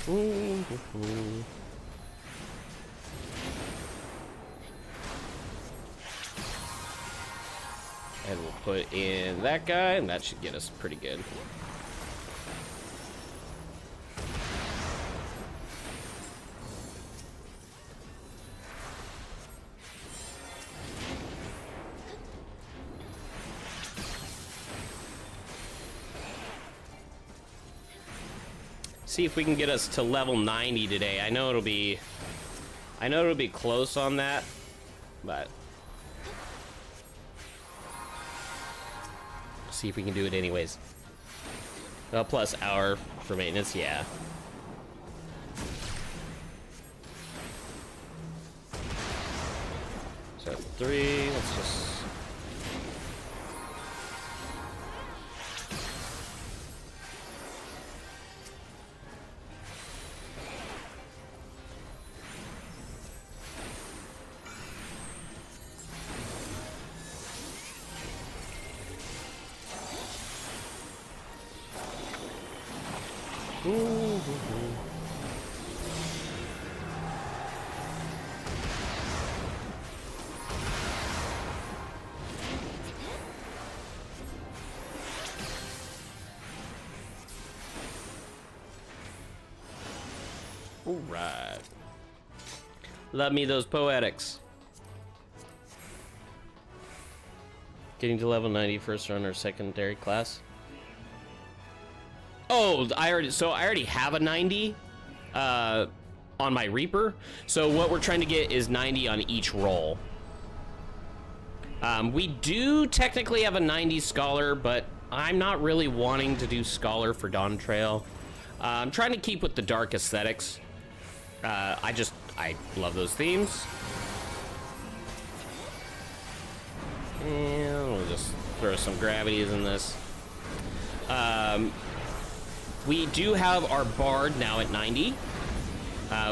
S1: And we'll put in that guy, and that should get us pretty good. See if we can get us to level 90 today. I know it'll be close on that, but see if we can do it anyways. Well, plus hour for maintenance, yeah. So 3, let's just... Alright. Love me those poetics. Getting to level 90 first run or secondary class. Oh, I already have a 90 on my Reaper. So what we're trying to get is 90 on each roll. We do technically have a 90 Scholar, but I'm not really wanting to do Scholar for Dawn Trail. I'm trying to keep with the dark aesthetics. I love those themes. And we'll just throw some gravities in this. We do have our Bard now at 90.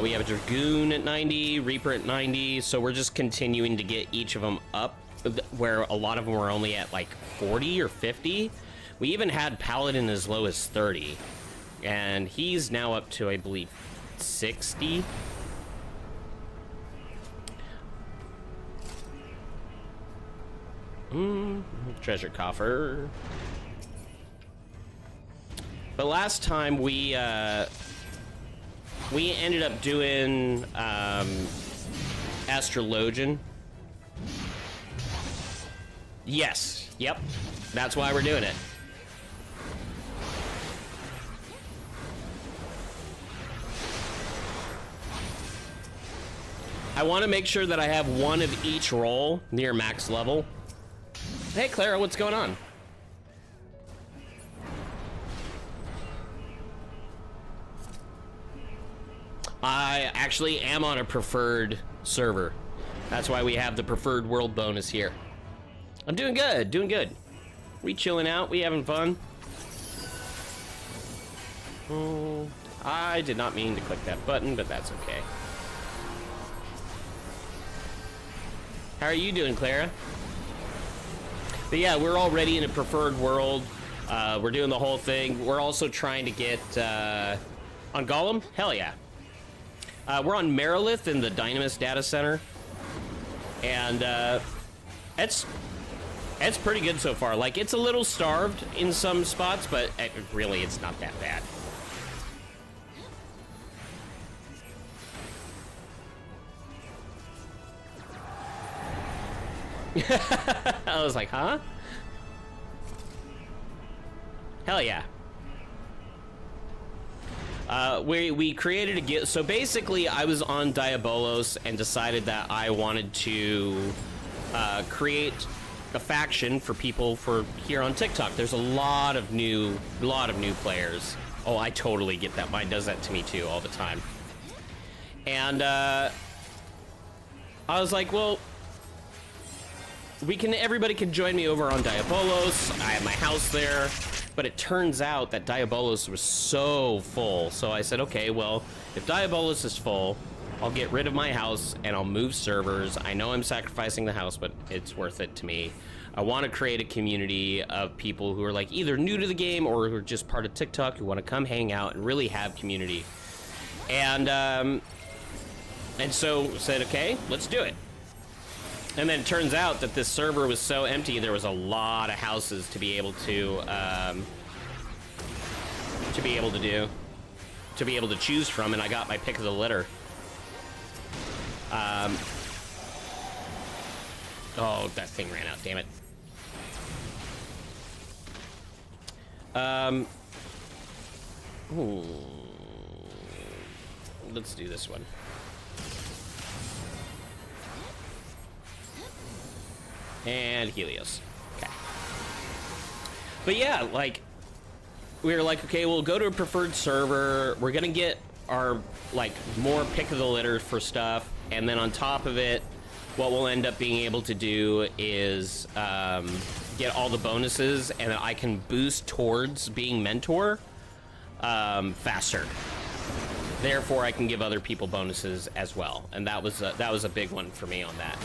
S1: We have a Dragoon at 90, Reaper at 90, so we're just continuing to get each of them up, where a lot of them were only at like 40 or 50. We even had Paladin as low as 30, and he's now up to, I believe, 60. Treasure coffer. But last time we ended up doing Astrologian. Yes, yep, that's why we're doing it. I want to make sure that I have one of each role near max level. Hey, Clara, what's going on? I actually am on a preferred server. That's why we have the preferred world bonus here. I'm doing good, doing good. We chilling out, we having fun. I did not mean to click that button, but that's okay. How are you doing, Clara? But yeah, we're already in a preferred world. We're doing the whole thing. We're also trying to get on Golem. Hell yeah. We're on Marilith in the Dynamis data center, and it's pretty good so far. Like, it's a little starved in some spots, but really, it's not that bad. I was like, huh? Hell yeah. We created a guild. So basically, I was on Diabolos and decided that I wanted to create a faction for people for here on TikTok. There's a lot of new players. Oh, I totally get that. Mine does that to me too all the time. And I was like, well, everybody can join me over on Diabolos. I have my house there. But it turns out that Diabolos was so full. So I said, okay, well, if Diabolos is full, I'll get rid of my house and I'll move servers. I know I'm sacrificing the house, but it's worth it to me. I want to create a community of people who are like either new to the game or who are just part of TikTok, who want to come hang out and really have community. And so said, okay, let's do it. And then it turns out that this server was so empty, there was a lot of houses to be able to choose from, and I got my pick of the litter. Oh, that thing ran out, damn it. Ooh. Let's do this one. And Helios. Okay. But yeah, like, we were like, okay, we'll go to a preferred server. We're gonna get our, like, more pick of the litter for stuff. And then on top of it, what we'll end up being able to do is get all the bonuses, and then I can boost towards being mentor faster. Therefore, I can give other people bonuses as well. And that was a big one for me on that.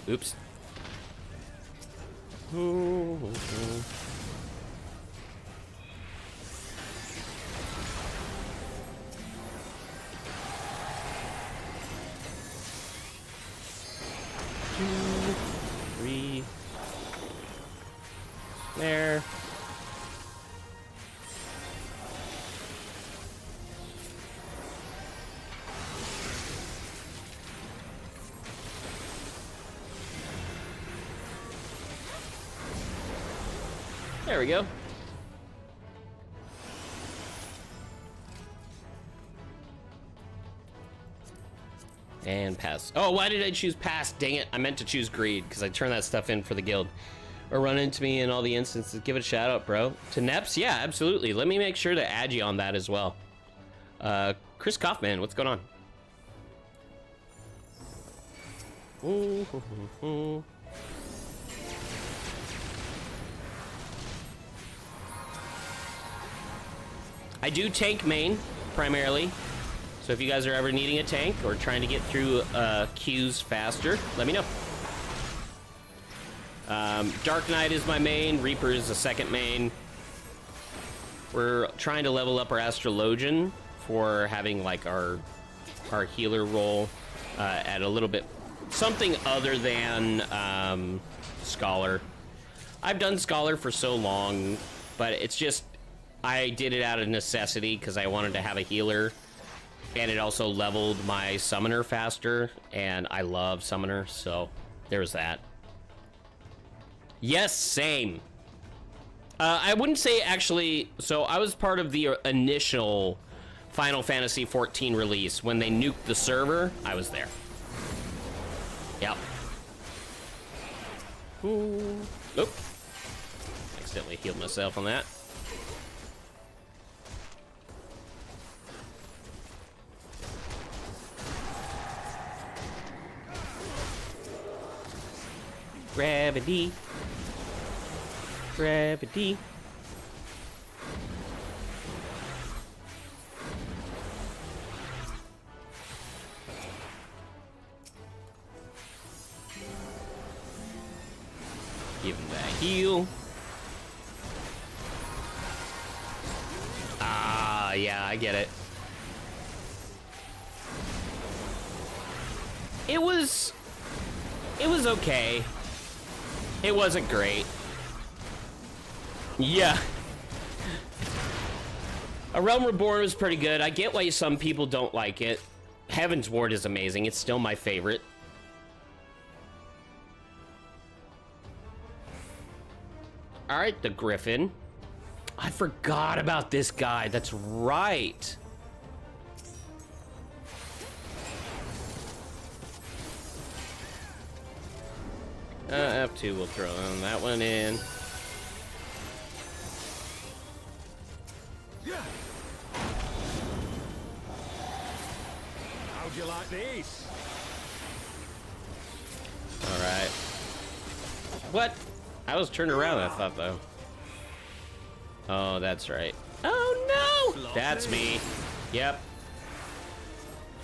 S1: Oops. Two, three. There. There we go. And pass. Oh, why did I choose pass? Dang it. I meant to choose greed because I turned that stuff in for the guild. Or run into me in all the instances. Give it a shout out, bro. To Neps? Yeah, absolutely. Let me make sure to add you on that as well. Chris Kaufman, what's going on? Ooh. I do tank main, primarily. So if you guys are ever needing a tank or trying to get through queues faster, let me know. Dark Knight is my main. Reaper is the second main. We're trying to level up our Astrologian for having like our healer role at a little bit something other than Scholar. I've done Scholar for so long, but it's just I did it out of necessity because I wanted to have a healer, and it also leveled my summoner faster, and I love summoner, so there's that. Yes, same. I wouldn't say actually, so I was part of the initial Final Fantasy XIV release. When they nuked the server, I was there. Yep. Ooh. Nope. Accidentally healed myself on that. Gravity. Gravity. Give him that heal. Ah, yeah, I get it. It was okay. It wasn't great. Yeah. A Realm Reborn was pretty good. I get why some people don't like it. Heaven's Ward is amazing. It's still my favorite. Alright, the Griffin. I forgot about this guy. That's right. F2, we'll throw that one in.
S2: How'd you like these?
S1: Alright. What? I was turned around, I thought, though. Oh, that's right. Oh, no! That's me. Yep.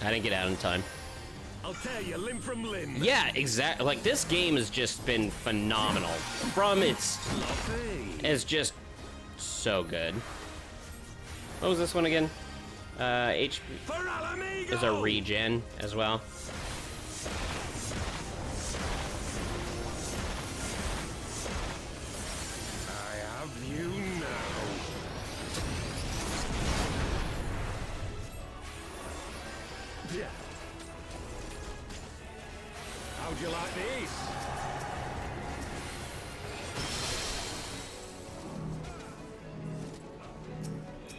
S1: I didn't get out in time.
S2: I'll tear you limb from limb.
S1: Yeah, exactly. Like, this game has just been phenomenal. From its... It's just so good. What was this one again? HP... There's a regen as well.
S2: I have you now. Yeah. How'd you like these?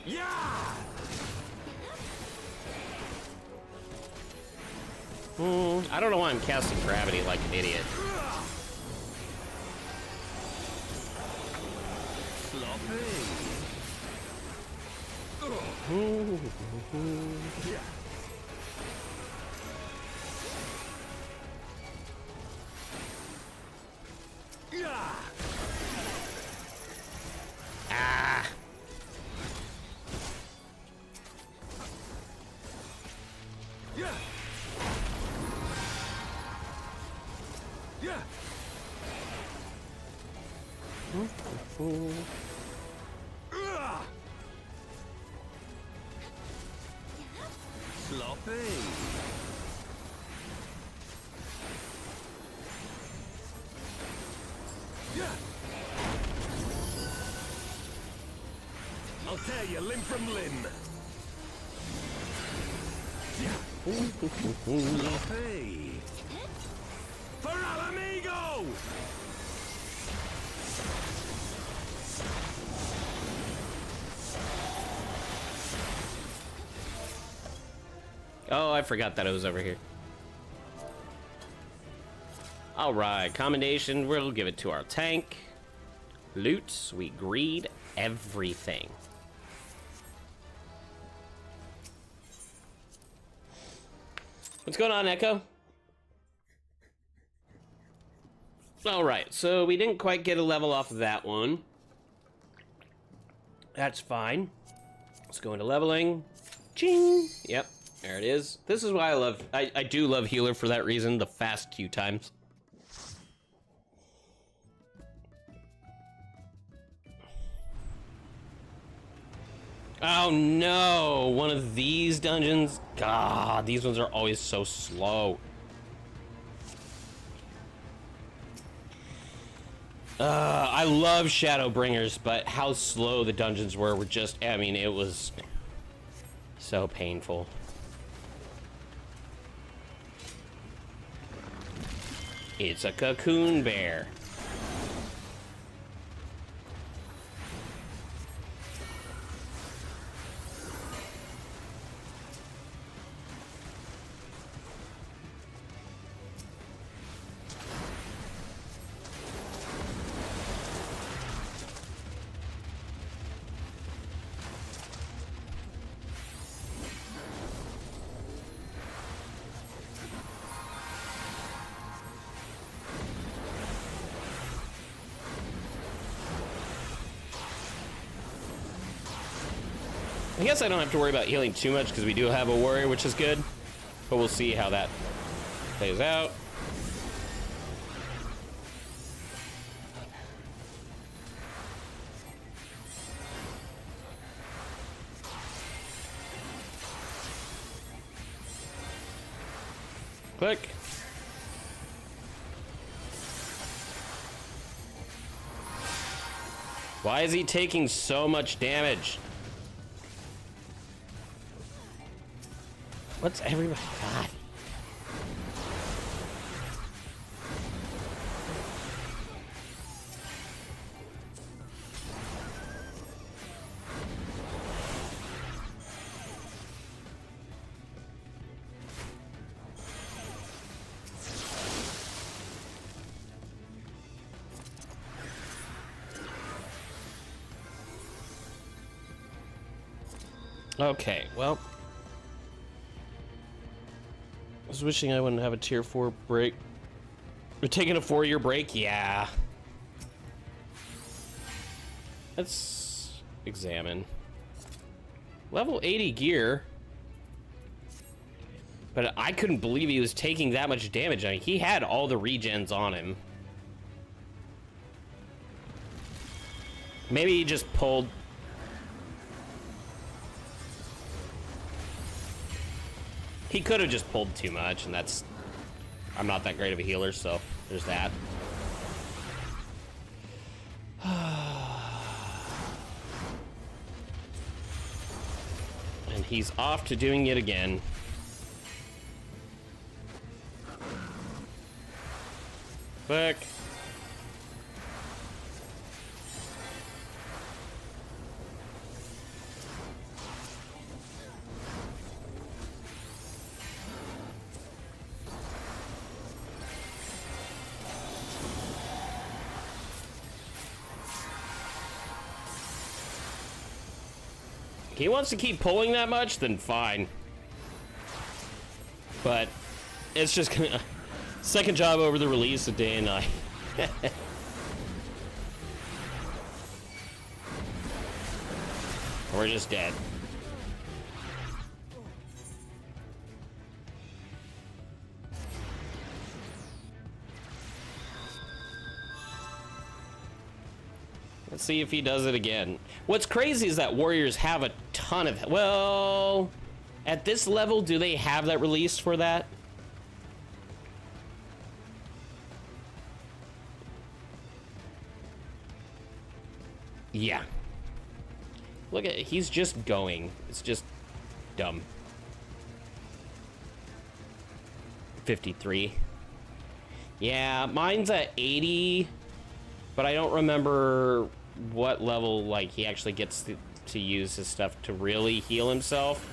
S2: Yeah!
S1: I don't know why I'm casting gravity like an idiot.
S2: Sloppy. Yeah. Yeah.
S1: Ah!
S2: Yeah. Yeah. Sloppy. Yeah. I'll tear you limb from limb. Yeah. Sloppy. For Alamigo!
S1: Oh, I forgot that it was over here. Alright, commendation. We'll give it to our tank. Loot, sweet greed, everything. What's going on, Echo? Alright, so we didn't quite get a level off of that one. That's fine. Let's go into leveling. Ching! Yep, there it is. This is why I do love healer for that reason, the fast Q times. Oh no, one of these dungeons. God, these ones are always so slow. I love Shadowbringers, but how slow the dungeons were just, I mean, it was so painful. It's a cocoon bear. I guess I don't have to worry about healing too much because we do have a warrior, which is good. But we'll see how that plays out. Click. Why is he taking so much damage? What's everybody? God. Okay, well, I was wishing I wouldn't have a tier 4 break. We're taking a 4-year break? Yeah. Let's examine. Level 80 gear. But I couldn't believe he was taking that much damage. I mean, he had all the regens on him. Maybe he just pulled... He could have just pulled too much, and that's... I'm not that great of a healer, so there's that. And he's off to doing it again. Quick. He wants to keep pulling that much, then fine. But it's just gonna... Second job over the release of day and night. We're just dead. Let's see if he does it again. What's crazy is that warriors have a ton of... Well, at this level, do they have that release for that? Yeah. Look at... He's just going. It's just dumb. 53. Yeah, mine's at 80, but I don't remember what level, like, he actually gets to use his stuff to really heal himself.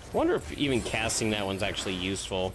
S1: I wonder if even casting that one's actually useful.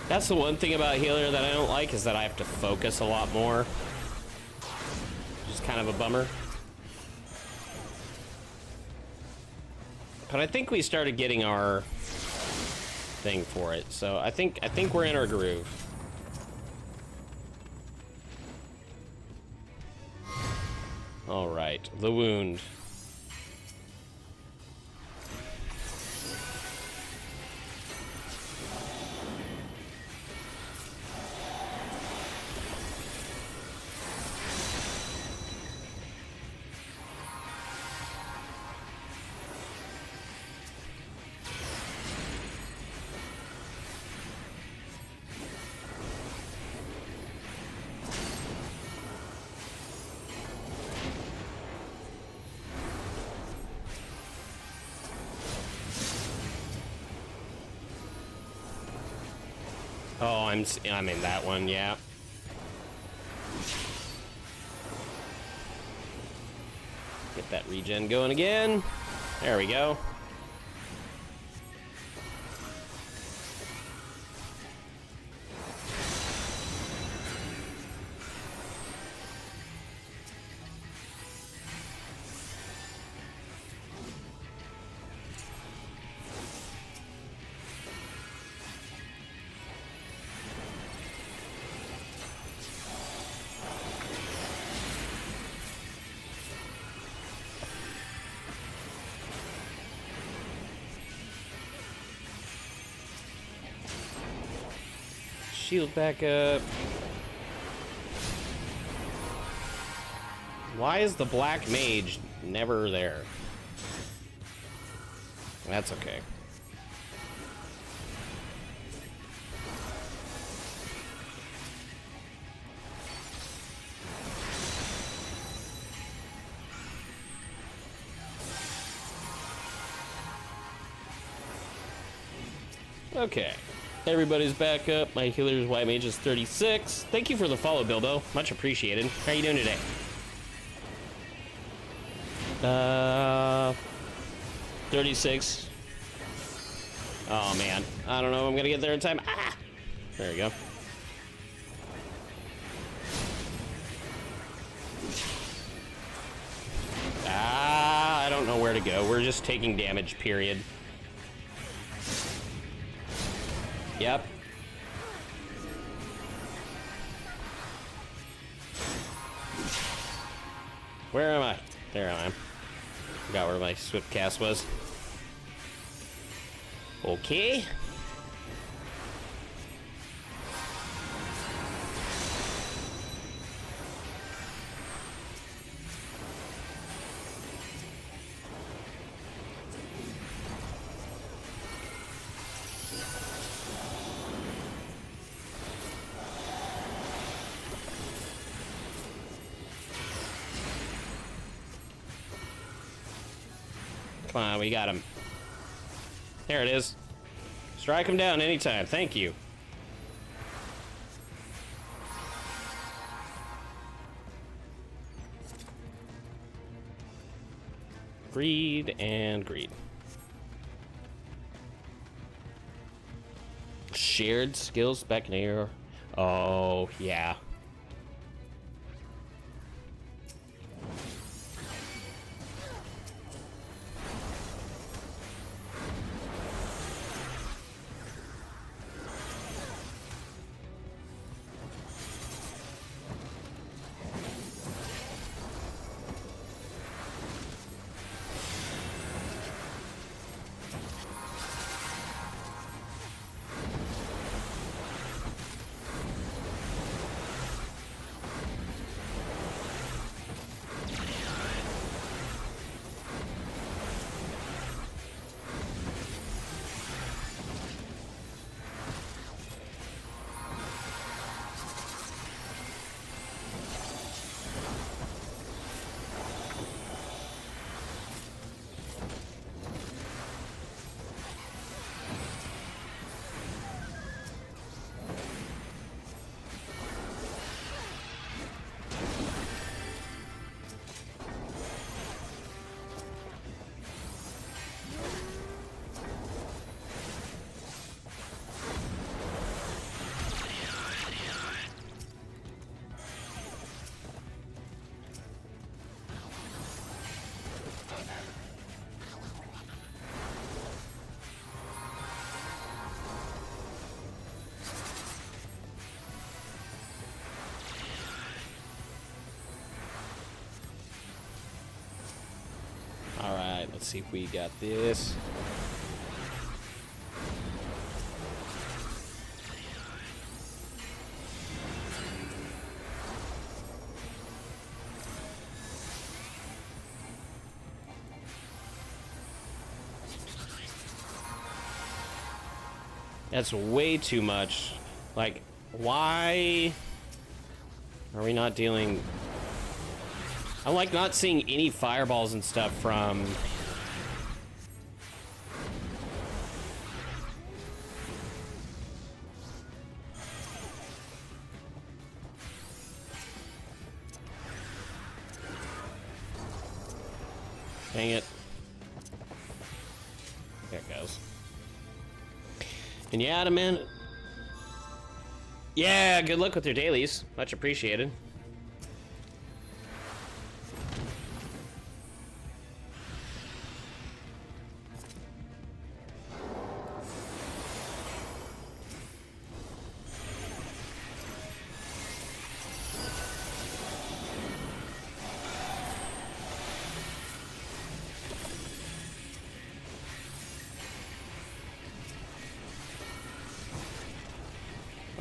S1: That's the one thing about healer that I don't like, is that I have to focus a lot more. Which is kind of a bummer. But I think we started getting our thing for it, so I think we're in our groove. All right, the wound. Oh, I'm in that one, yeah. Get that regen going again. There we go. Shield back up. Why is the black mage never there? That's okay. Okay. Everybody's back up. My healer's white mage is 36. Thank you for the follow, Bilbo. Much appreciated. How you doing today? 36. Oh, man. I don't know if I'm gonna get there in time. Ah! There we go. I don't know where to go. We're just taking damage, period. Yep. Where am I? There I am. Forgot where my swift cast was. Okay. Come on, we got him. There it is. Strike him down anytime. Thank you. Greed and greed. Shared skills back in here. Oh, yeah. Alright, let's see if we got this. That's way too much. Like, why are we not dealing... I'm like not seeing any fireballs and stuff from... Dang it. There it goes. And yeah, man. Yeah, good luck with your dailies. Much appreciated.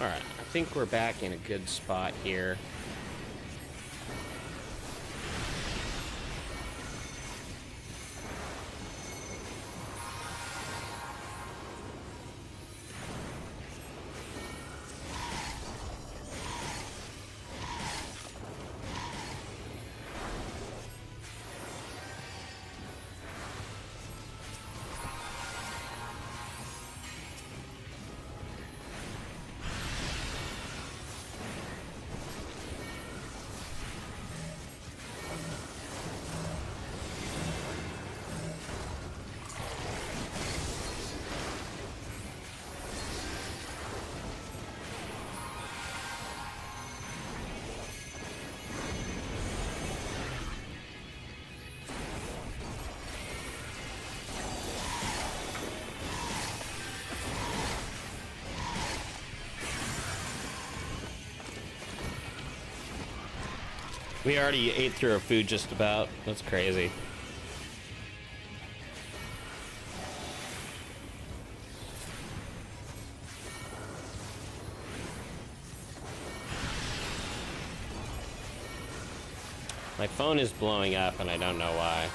S1: Alright, I think we're back in a good spot here. We already ate through our food just about. That's crazy. My phone is blowing up and I don't know why.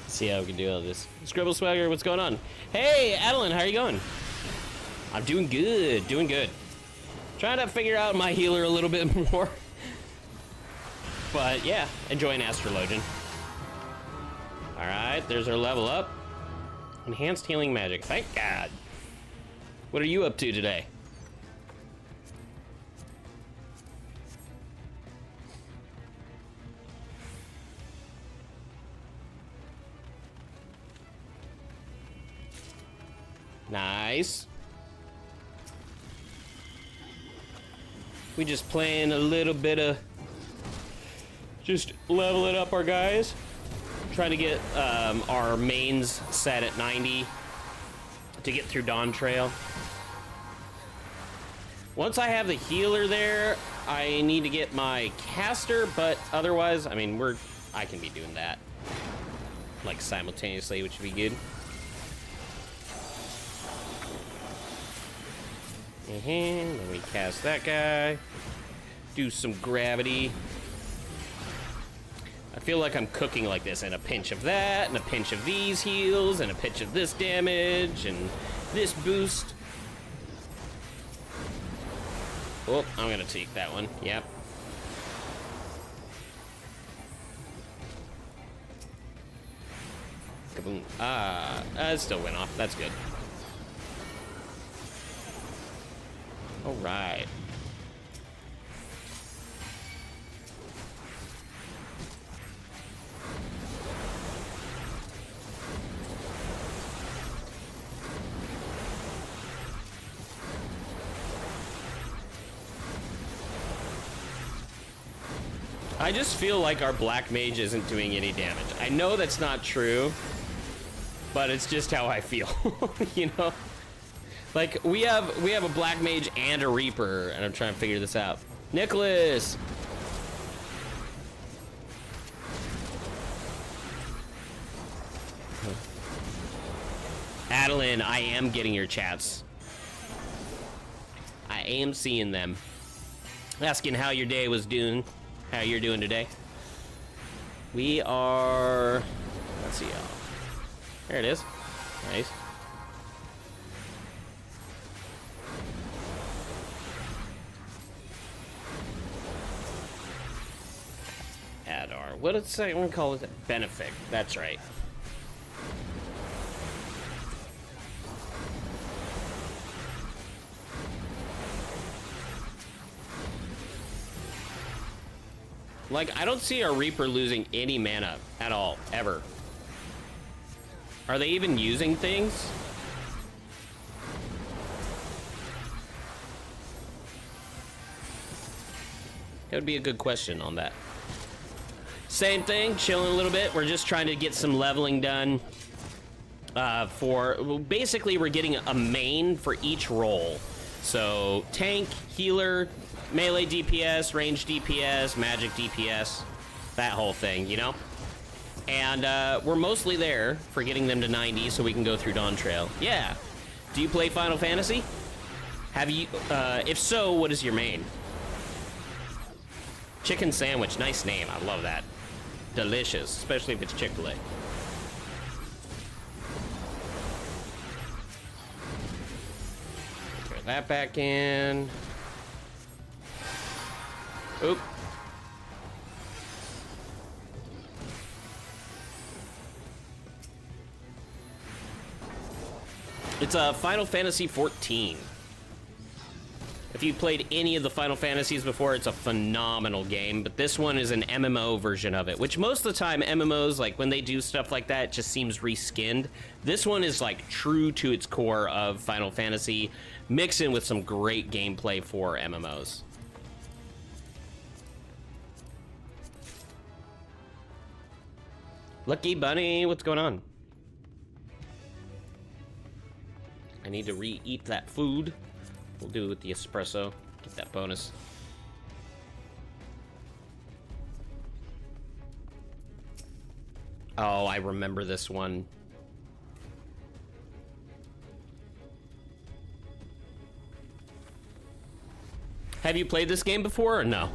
S1: See how we can do all this. Scribble Swagger, what's going on? Hey, Adeline, how are you going? I'm doing good, doing good. Trying to figure out my healer a little bit more. But yeah, enjoying Astrologian. Alright, there's our level up. Enhanced healing magic, thank God. What are you up to today? Nice. We just playing a little bit of just leveling up our guys. Trying to get our mains set at 90 to get through Dawn Trail. Once I have the healer there, I need to get my caster, but otherwise, I mean, I can be doing that like simultaneously, which would be good. Then we cast that guy. Do some gravity. I feel like I'm cooking like this, and a pinch of that, and a pinch of these heals, and a pinch of this damage, and this boost. Oh, I'm gonna take that one. Yep. Kaboom. It still went off. That's good. All right. I just feel like our black mage isn't doing any damage. I know that's not true, but it's just how I feel, you know? Like, we have a black mage and a reaper, and I'm trying to figure this out. Nicholas! Adeline, I am getting your chats. I am seeing them. Asking how your day was doing. How you're doing today. We are... Let's see. There it is. Nice. Adar. What did it say? I want to call it Benefic. That's right. Like, I don't see our Reaper losing any mana at all, ever. Are they even using things? That would be a good question on that. Same thing, chilling a little bit. We're just trying to get some leveling done. Basically, we're getting a main for each role. So, tank, healer, melee DPS, range DPS, magic DPS, that whole thing, you know? And we're mostly there for getting them to 90 so we can go through Dawn Trail. Yeah. Do you play Final Fantasy? Have you, if so, what is your main? Chicken Sandwich, nice name, I love that. Delicious, especially if it's Chick-fil-A. Throw that back in. Oop. It's Final Fantasy 14. If you played any of the Final Fantasies before, it's a phenomenal game, but this one is an MMO version of it, which most of the time MMOs, like when they do stuff like that, it just seems reskinned. This one is like true to its core of Final Fantasy, mixed in with some great gameplay for MMOs. Lucky Bunny, what's going on? I need to re-eat that food. We'll do it with the espresso. Get that bonus. Oh, I remember this one. Have you played this game before or no?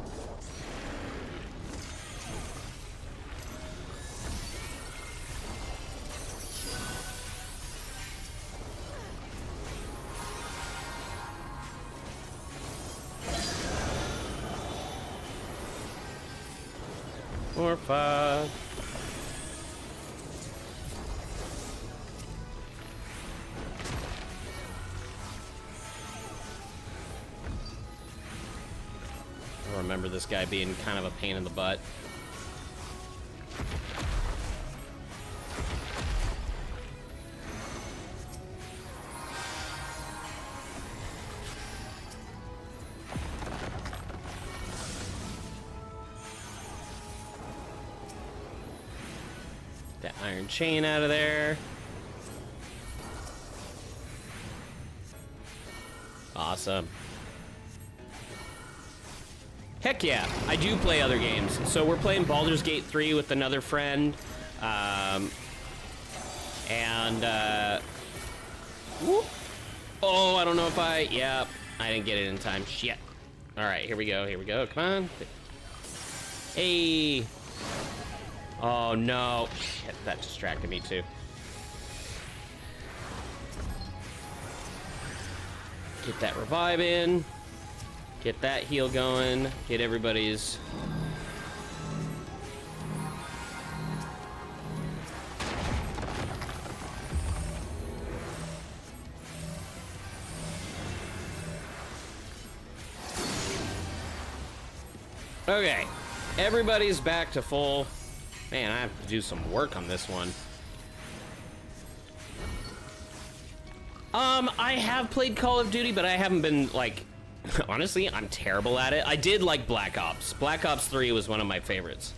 S1: Or 5. I remember this guy being kind of a pain in the butt. That iron chain out of there. Awesome. Heck yeah, I do play other games. So we're playing Baldur's Gate 3 with another friend. Whoop. Oh, I don't know if yeah, I didn't get it in time. Shit. All right, here we go, come on. Hey. Oh no, shit, that distracted me too. Get that revive in. Get that heal going. Get everybody's... Okay, everybody's back to full. Man, I have to do some work on this one. I have played Call of Duty, but I haven't been, like, Honestly, I'm terrible at it. I did like Black Ops. Black Ops 3 was one of my favorites.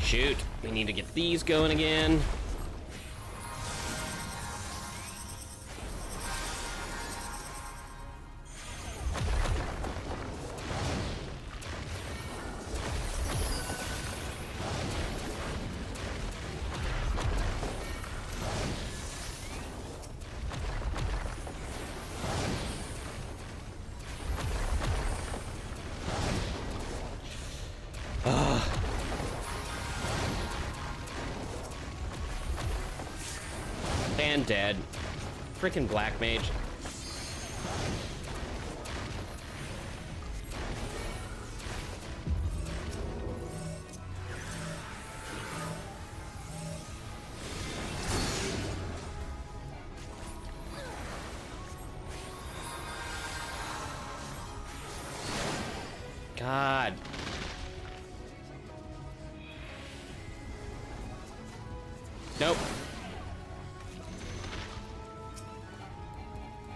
S1: Shoot, we need to get these going again. And dead. Freaking Black Mage. God. Nope.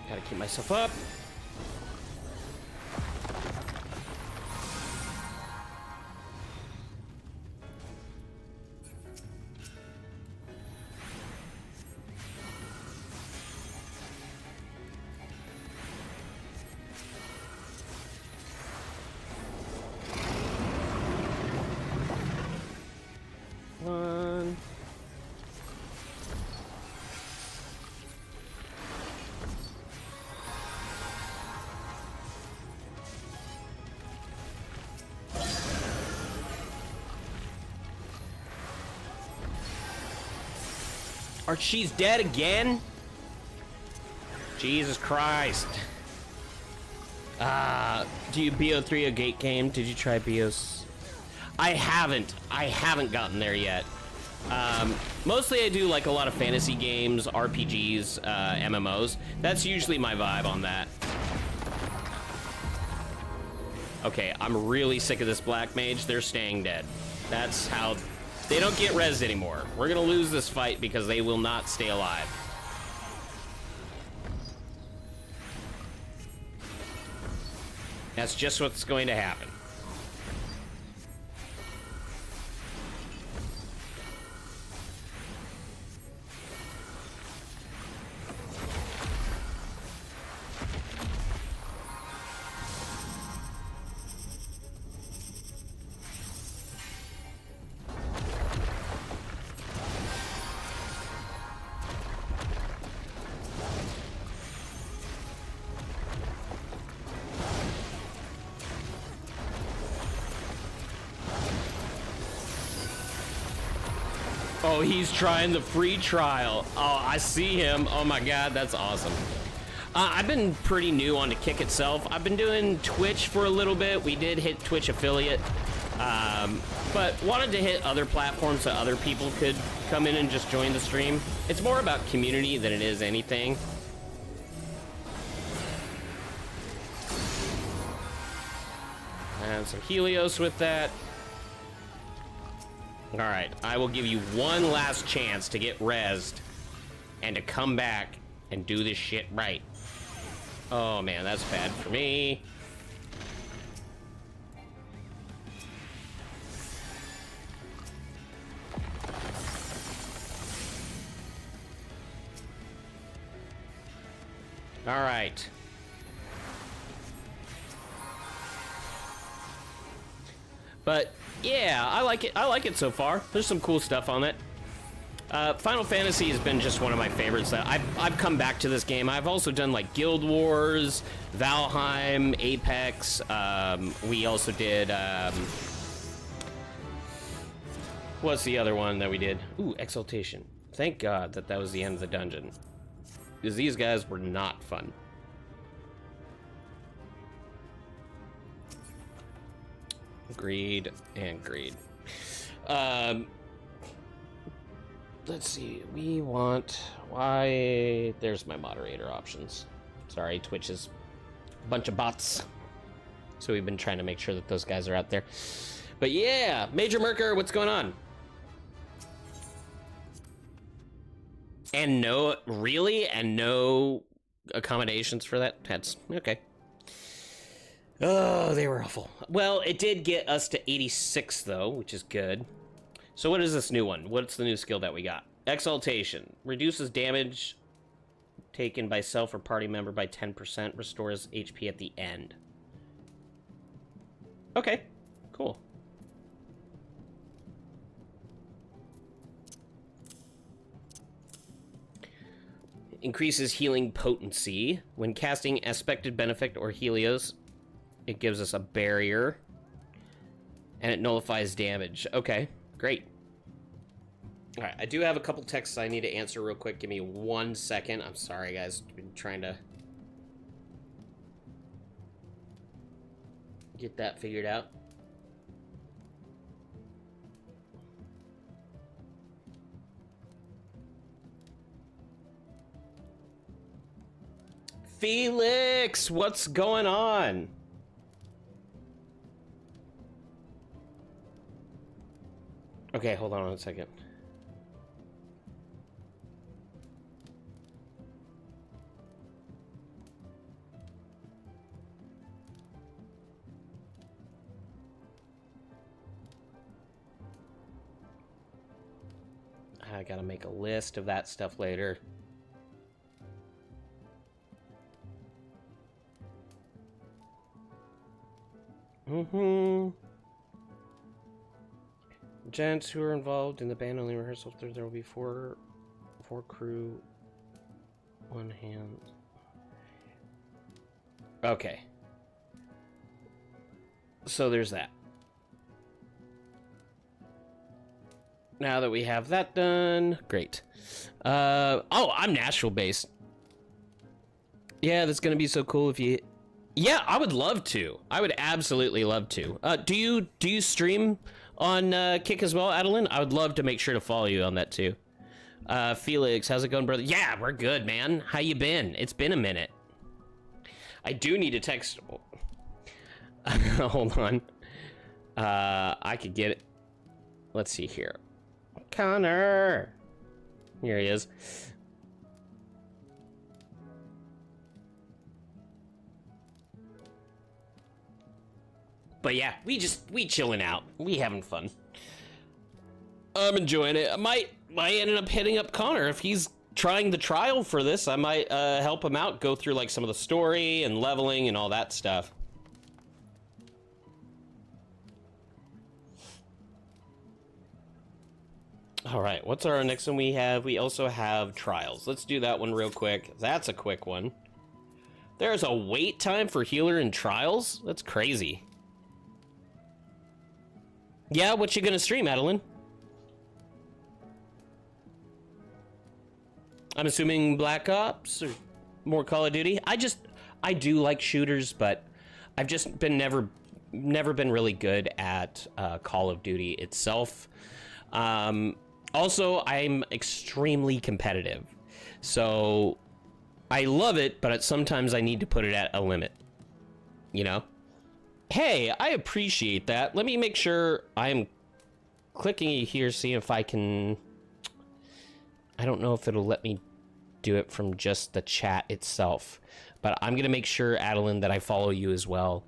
S1: Gotta keep myself up. One. She's dead again? Jesus Christ. Do you BO3 a gate game? Did you try BOS? I haven't gotten there yet. Mostly I do like a lot of fantasy games, RPGs, MMOs. That's usually my vibe on that. Okay, I'm really sick of this Black Mage. They're staying dead. That's how... They don't get rezzed anymore. We're gonna lose this fight because they will not stay alive. That's just what's going to happen. Oh, he's trying the free trial. Oh, I see him. Oh my God, that's awesome. I've been pretty new onto Kick itself. I've been doing Twitch for a little bit. We did hit Twitch affiliate, but wanted to hit other platforms so other people could come in and just join the stream. It's more about community than it is anything. And some Helios with that. All right, I will give you one last chance to get rezzed and to come back and do this shit right. Oh man, that's bad for me. All right. But yeah, I like it. I like it so far. There's some cool stuff on it. Final Fantasy has been just one of my favorites. I've come back to this game. I've also done like Guild Wars, Valheim, Apex. We also did. What's the other one that we did? Ooh, Exaltation. Thank God that was the end of the dungeon, because these guys were not fun. Greed and greed. Let's see. We want... Why... There's my moderator options. Sorry, Twitch is a bunch of bots. So we've been trying to make sure that those guys are out there. But yeah, Major Merker, what's going on? And no... Really? And no accommodations for that? That's... Okay. Oh, they were awful. Well, it did get us to 86, though, which is good. So what is this new one? What's the new skill that we got? Exaltation. Reduces damage taken by self or party member by 10%. Restores HP at the end. Okay, cool. Increases healing potency. When casting Expected Benefit or Helios, it gives us a barrier. And it nullifies damage. Okay, great. Alright, I do have a couple texts I need to answer real quick. Give me 1 second. I'm sorry, guys. I've been trying to get that figured out. Felix, what's going on? Okay, hold on a second. I gotta make a list of that stuff later. Gents who are involved in the band only rehearsal, there will be four crew, 1 hand. Okay. So there's that. Now that we have that done, great. Oh, I'm Nashville based. Yeah, that's gonna be so cool if you. Yeah, I would love to. I would absolutely love to. Do you stream on Kick as well, Adeline? I would love to make sure to follow you on that too. Felix, how's it going, brother? Yeah, we're good, man. How you been? It's been a minute. I do need to text. Hold on. I could get it. Let's see here. Connor. Here he is. But yeah, we chilling out. We having fun. I'm enjoying it. I might end up hitting up Connor if he's trying the trial for this. I might help him out, go through like some of the story and leveling and all that stuff. All right, what's our next one we have? We also have trials. Let's do that one real quick. That's a quick one. There's a wait time for healer in trials? That's crazy. Yeah, what you gonna stream, Adeline? I'm assuming Black Ops or more Call of Duty. I do like shooters, but I've just been never been really good at Call of Duty itself. Also, I'm extremely competitive, so I love it, but sometimes I need to put it at a limit, you know? Hey, I appreciate that. Let me make sure I'm clicking here, see if I can. I don't know if it'll let me do it from just the chat itself, but I'm gonna make sure, Adeline, that I follow you as well.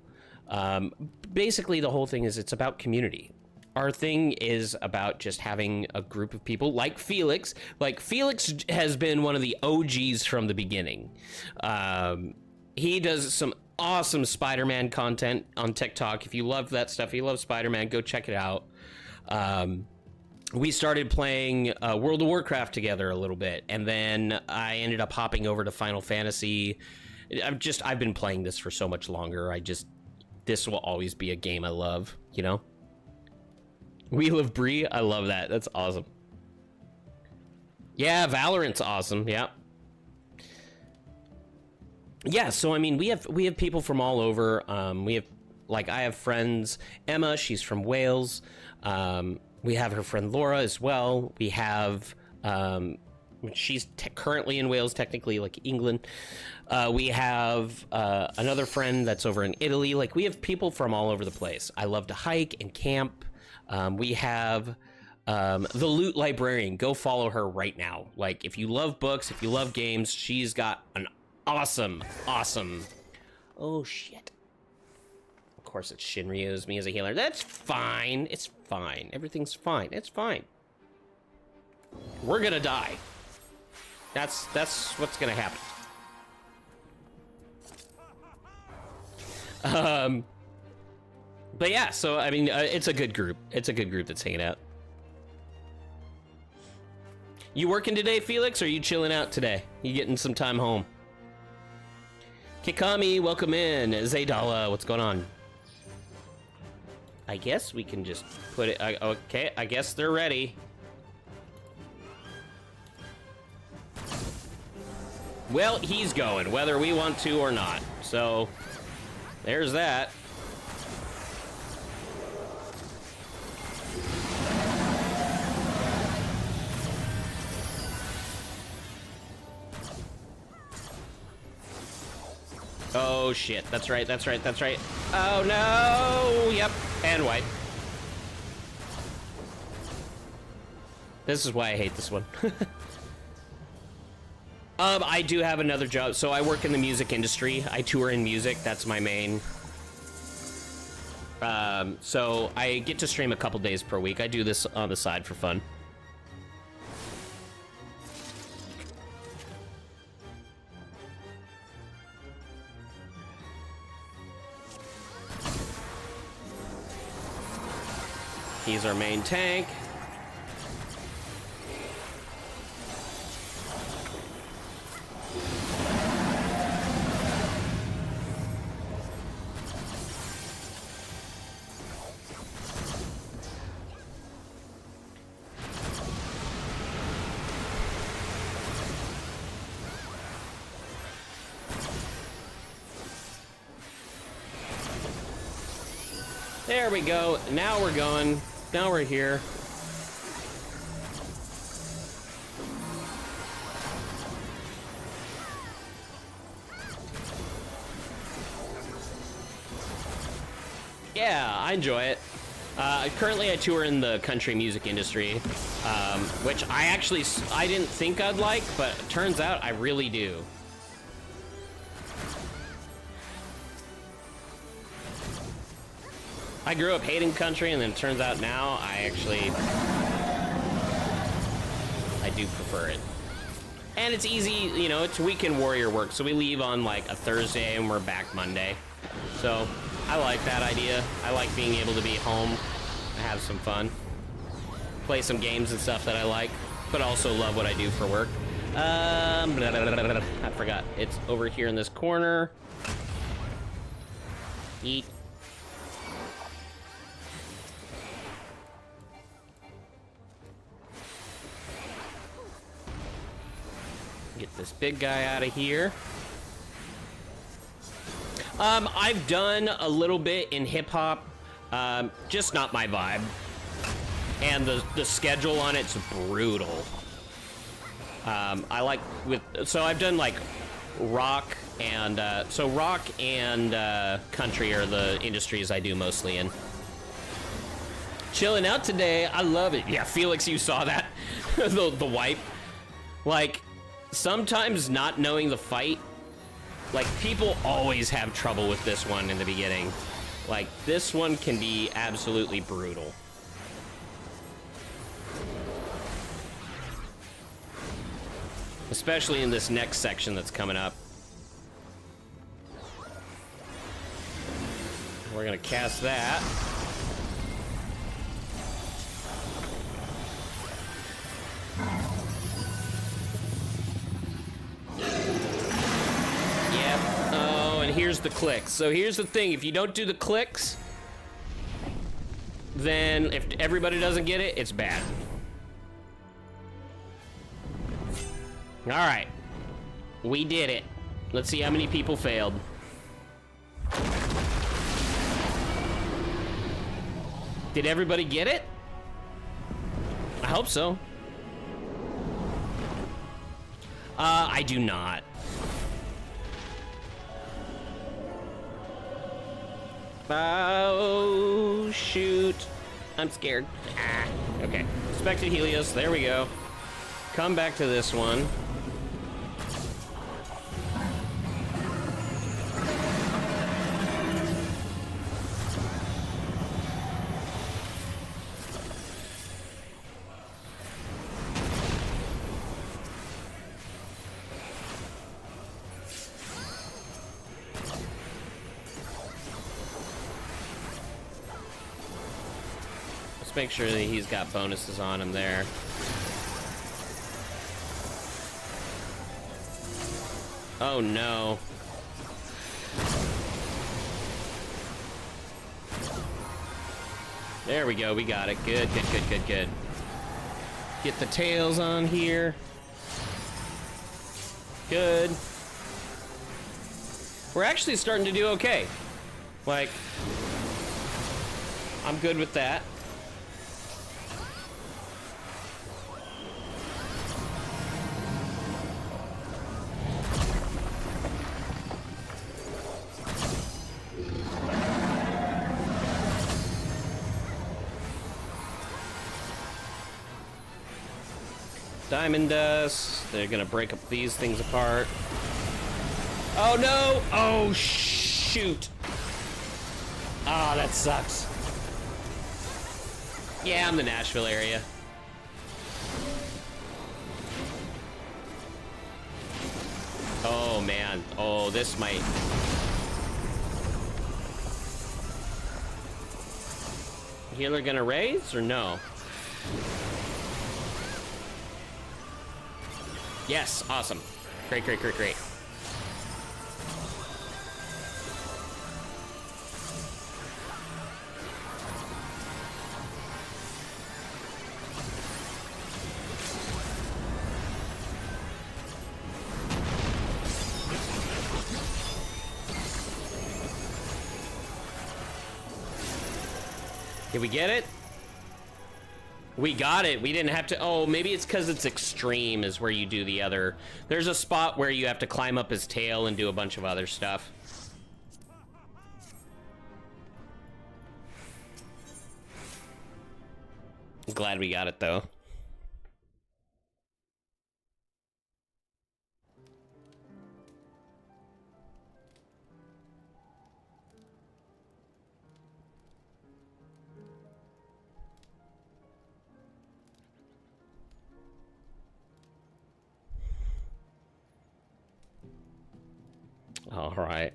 S1: Basically, the whole thing is it's about community. Our thing is about just having a group of people like Felix. Like, Felix has been one of the OGs from the beginning. He does some awesome Spider-Man content on TikTok. If you love that stuff, if you love Spider-Man, go check it out. We started playing World of Warcraft together a little bit, and then I ended up hopping over to Final Fantasy. I've been playing this for so much longer. This will always be a game I love, you know? Wheel of Bree, I love that. That's awesome. Yeah, Valorant's awesome. Yeah. Yeah, so I mean, we have people from all over. I have friends. Emma, she's from Wales. We have her friend Laura as well. We have she's currently in Wales, technically, like England. We have another friend that's over in Italy. Like, we have people from all over the place. I love to hike and camp. We have the Loot Librarian. Go follow her right now. Like, if you love books, if you love games, she's got an awesome. Oh shit. course it's Shinryu's, me as a healer. That's fine. It's fine. Everything's fine. It's fine. We're gonna die. That's what's gonna happen. But yeah, so I mean, it's a good group. It's a good group that's hanging out. You working today, Felix, or are you chilling out today? You getting some time home? Kikami, welcome in. Zaydala, what's going on? I guess we can just put it... okay, I guess they're ready. Well, he's going, whether we want to or not. So, there's that. Oh shit, that's right, that's right, that's right. Oh no! Yep, and white. This is why I hate this one. I do have another job. So I work in the music industry. I tour in music, that's my main. So I get to stream a couple days per week. I do this on the side for fun. He's our main tank. There we go. Now we're going. Now we're here. Yeah, I enjoy it. Currently I tour in the country music industry, which I didn't think I'd like, but it turns out I really do. I grew up hating country, and then it turns out now I do prefer it. And it's easy, you know, it's weekend warrior work, so we leave on like a Thursday and we're back Monday. So I like that idea. I like being able to be home and have some fun. Play some games and stuff that I like, but also love what I do for work. I forgot. It's over here in this corner. Eat. Get this big guy out of here. I've done a little bit in hip-hop, just not my vibe. And the schedule on it's brutal. I like so I've done like rock and rock and country are the industries I do mostly in. Chilling out today, I love it. Yeah, Felix, you saw that, the wipe. Like, sometimes not knowing the fight, like people always have trouble with this one in the beginning. Like this one can be absolutely brutal. Especially in this next section that's coming up. We're gonna cast that. Yep. Oh, and here's the clicks. So here's the thing, if you don't do the clicks, then if everybody doesn't get it, it's bad. All right, we did it. Let's see how many people failed. Did everybody get it? I hope so. I do not. Oh, shoot. I'm scared. Ah, okay. Expected Helios, there we go. Come back to this one. Let's make sure that he's got bonuses on him there. Oh no. There we go, we got it. Good, good, good, good, good. Get the tails on here. Good. We're actually starting to do okay. Like, I'm good with that. Diamond dust. They're gonna break up these things apart. Oh no! Oh shoot! Ah, that sucks. Yeah, I'm the Nashville area. Oh man. Oh, this might. Healer gonna raise or no? Yes, awesome. Great, great, great, great. Did we get it? We got it. We didn't have to. Oh, maybe it's because it's extreme is where you do the other. There's a spot where you have to climb up his tail and do a bunch of other stuff. I'm glad we got it though. All right.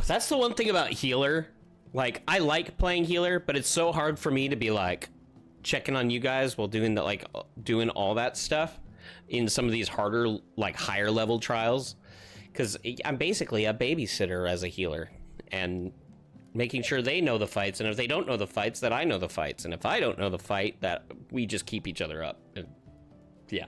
S1: That's the one thing about healer. Like, I like playing healer, but it's so hard for me to be like checking on you guys while doing the doing all that stuff in some of these harder, like higher level trials, because I'm basically a babysitter as a healer and making sure they know the fights, and if they don't know the fights, that I know the fights, and if I don't know the fight, that we just keep each other up. And yeah.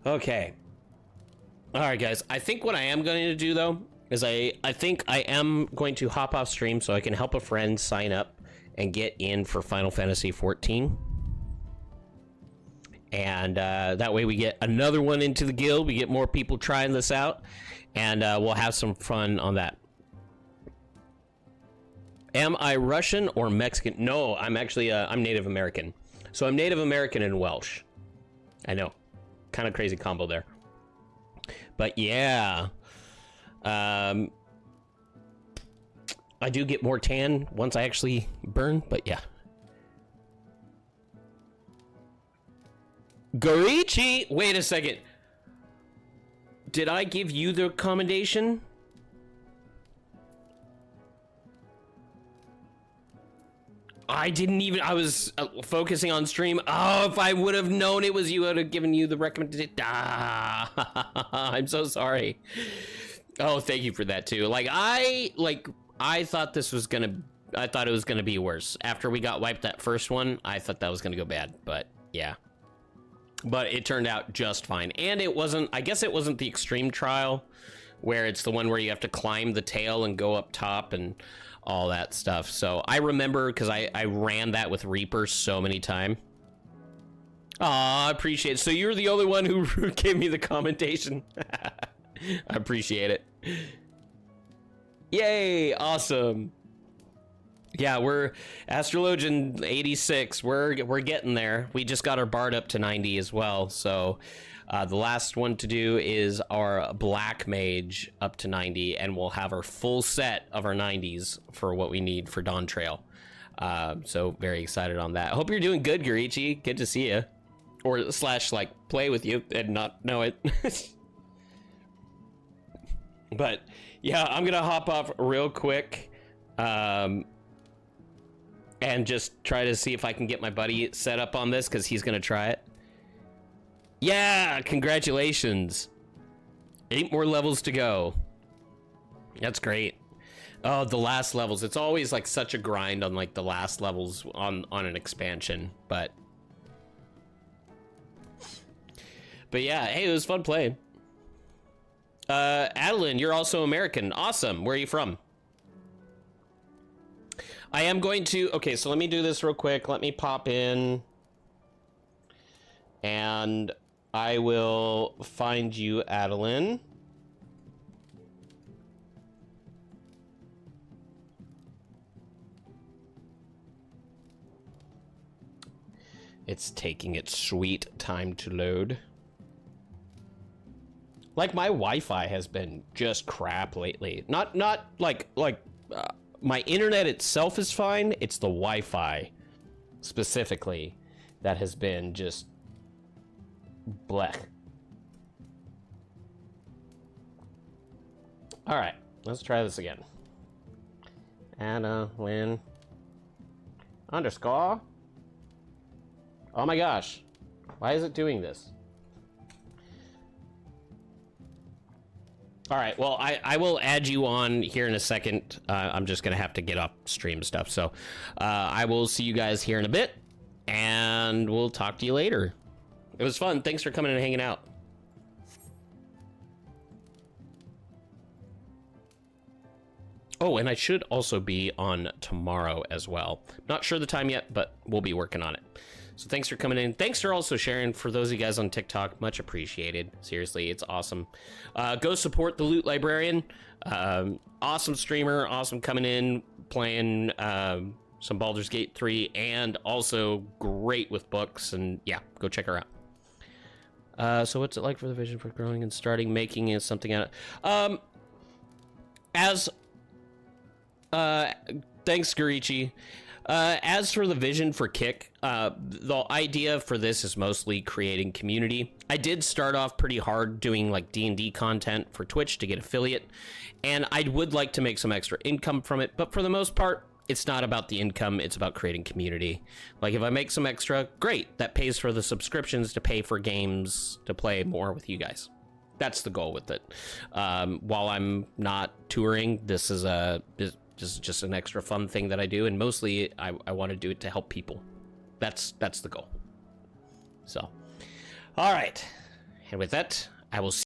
S1: Okay. All right, guys. I think what I am going to do, though, is I think I am going to hop off stream so I can help a friend sign up and get in for Final Fantasy 14. And that way we get another one into the guild. We get more people trying this out, and we'll have some fun on that. Am I Russian or Mexican? No, I'm actually I'm Native American. So I'm Native American and Welsh. I know, kind of crazy combo there. But yeah, I do get more tan once I actually burn. But yeah. Gorichi! Wait a second. Did I give you the commendation? I didn't even... I was focusing on stream. Oh, if I would have known it was you, I would have given you the recommendation. Ah, I'm so sorry. Oh, thank you for that, too. I thought this was gonna... I thought it was gonna be worse. After we got wiped that first one, I thought that was gonna go bad. But, yeah. But it turned out just fine. And it wasn't, I guess it wasn't the extreme trial where it's the one where you have to climb the tail and go up top and all that stuff. So I remember because I ran that with Reaper so many times. Aw, I appreciate it. So you're the only one who gave me the commendation. I appreciate it. Yay, awesome. Yeah, we're Astrologian 86. We're getting there. We just got our Bard up to 90 as well. So the last one to do is our Black Mage up to 90, and we'll have our full set of our 90s for what we need for Dawn Trail. So very excited on that. I hope you're doing good, Garichi. Good to see you. Or slash, like, play with you and not know it. But, yeah, I'm going to hop off real quick. And just try to see if I can get my buddy set up on this, because he's going to try it. Yeah, congratulations. 8 more levels to go. That's great. Oh, the last levels. It's always like such a grind on like the last levels on an expansion, but yeah, hey, it was fun playing. Adeline, you're also American. Awesome. Where are you from? I am going to... Okay, so let me do this real quick. Let me pop in. And I will find you, Adeline. It's taking its sweet time to load. Like, my Wi-Fi has been just crap lately. Not like my internet itself is fine. It's the Wi-Fi specifically that has been just blech. All right, let's try this again. Anna Lynn _ Oh my gosh, why is it doing this? All right, well, I will add you on here in a second. I'm just going to have to get up stream stuff. So I will see you guys here in a bit, and we'll talk to you later. It was fun. Thanks for coming and hanging out. Oh, and I should also be on tomorrow as well. Not sure the time yet, but we'll be working on it. So thanks for coming in. Thanks for also sharing for those of you guys on TikTok. Much appreciated. Seriously, it's awesome. Go support the Loot Librarian. Awesome streamer. Awesome coming in, playing some Baldur's Gate 3, and also great with books. And yeah, go check her out. So what's it like for the vision for growing and starting making it something out of... thanks, Garichi. As for the vision for Kick, the idea for this is mostly creating community. I did start off pretty hard doing like D&D content for Twitch to get affiliate, and I would like to make some extra income from it, but for the most part, it's not about the income, it's about creating community. Like, if I make some extra, great, that pays for the subscriptions to pay for games to play more with you guys. That's the goal with it. While I'm not touring, this is just an extra fun thing that I do, and mostly I want to do it to help people. That's the goal. So, all right, and with that, I will see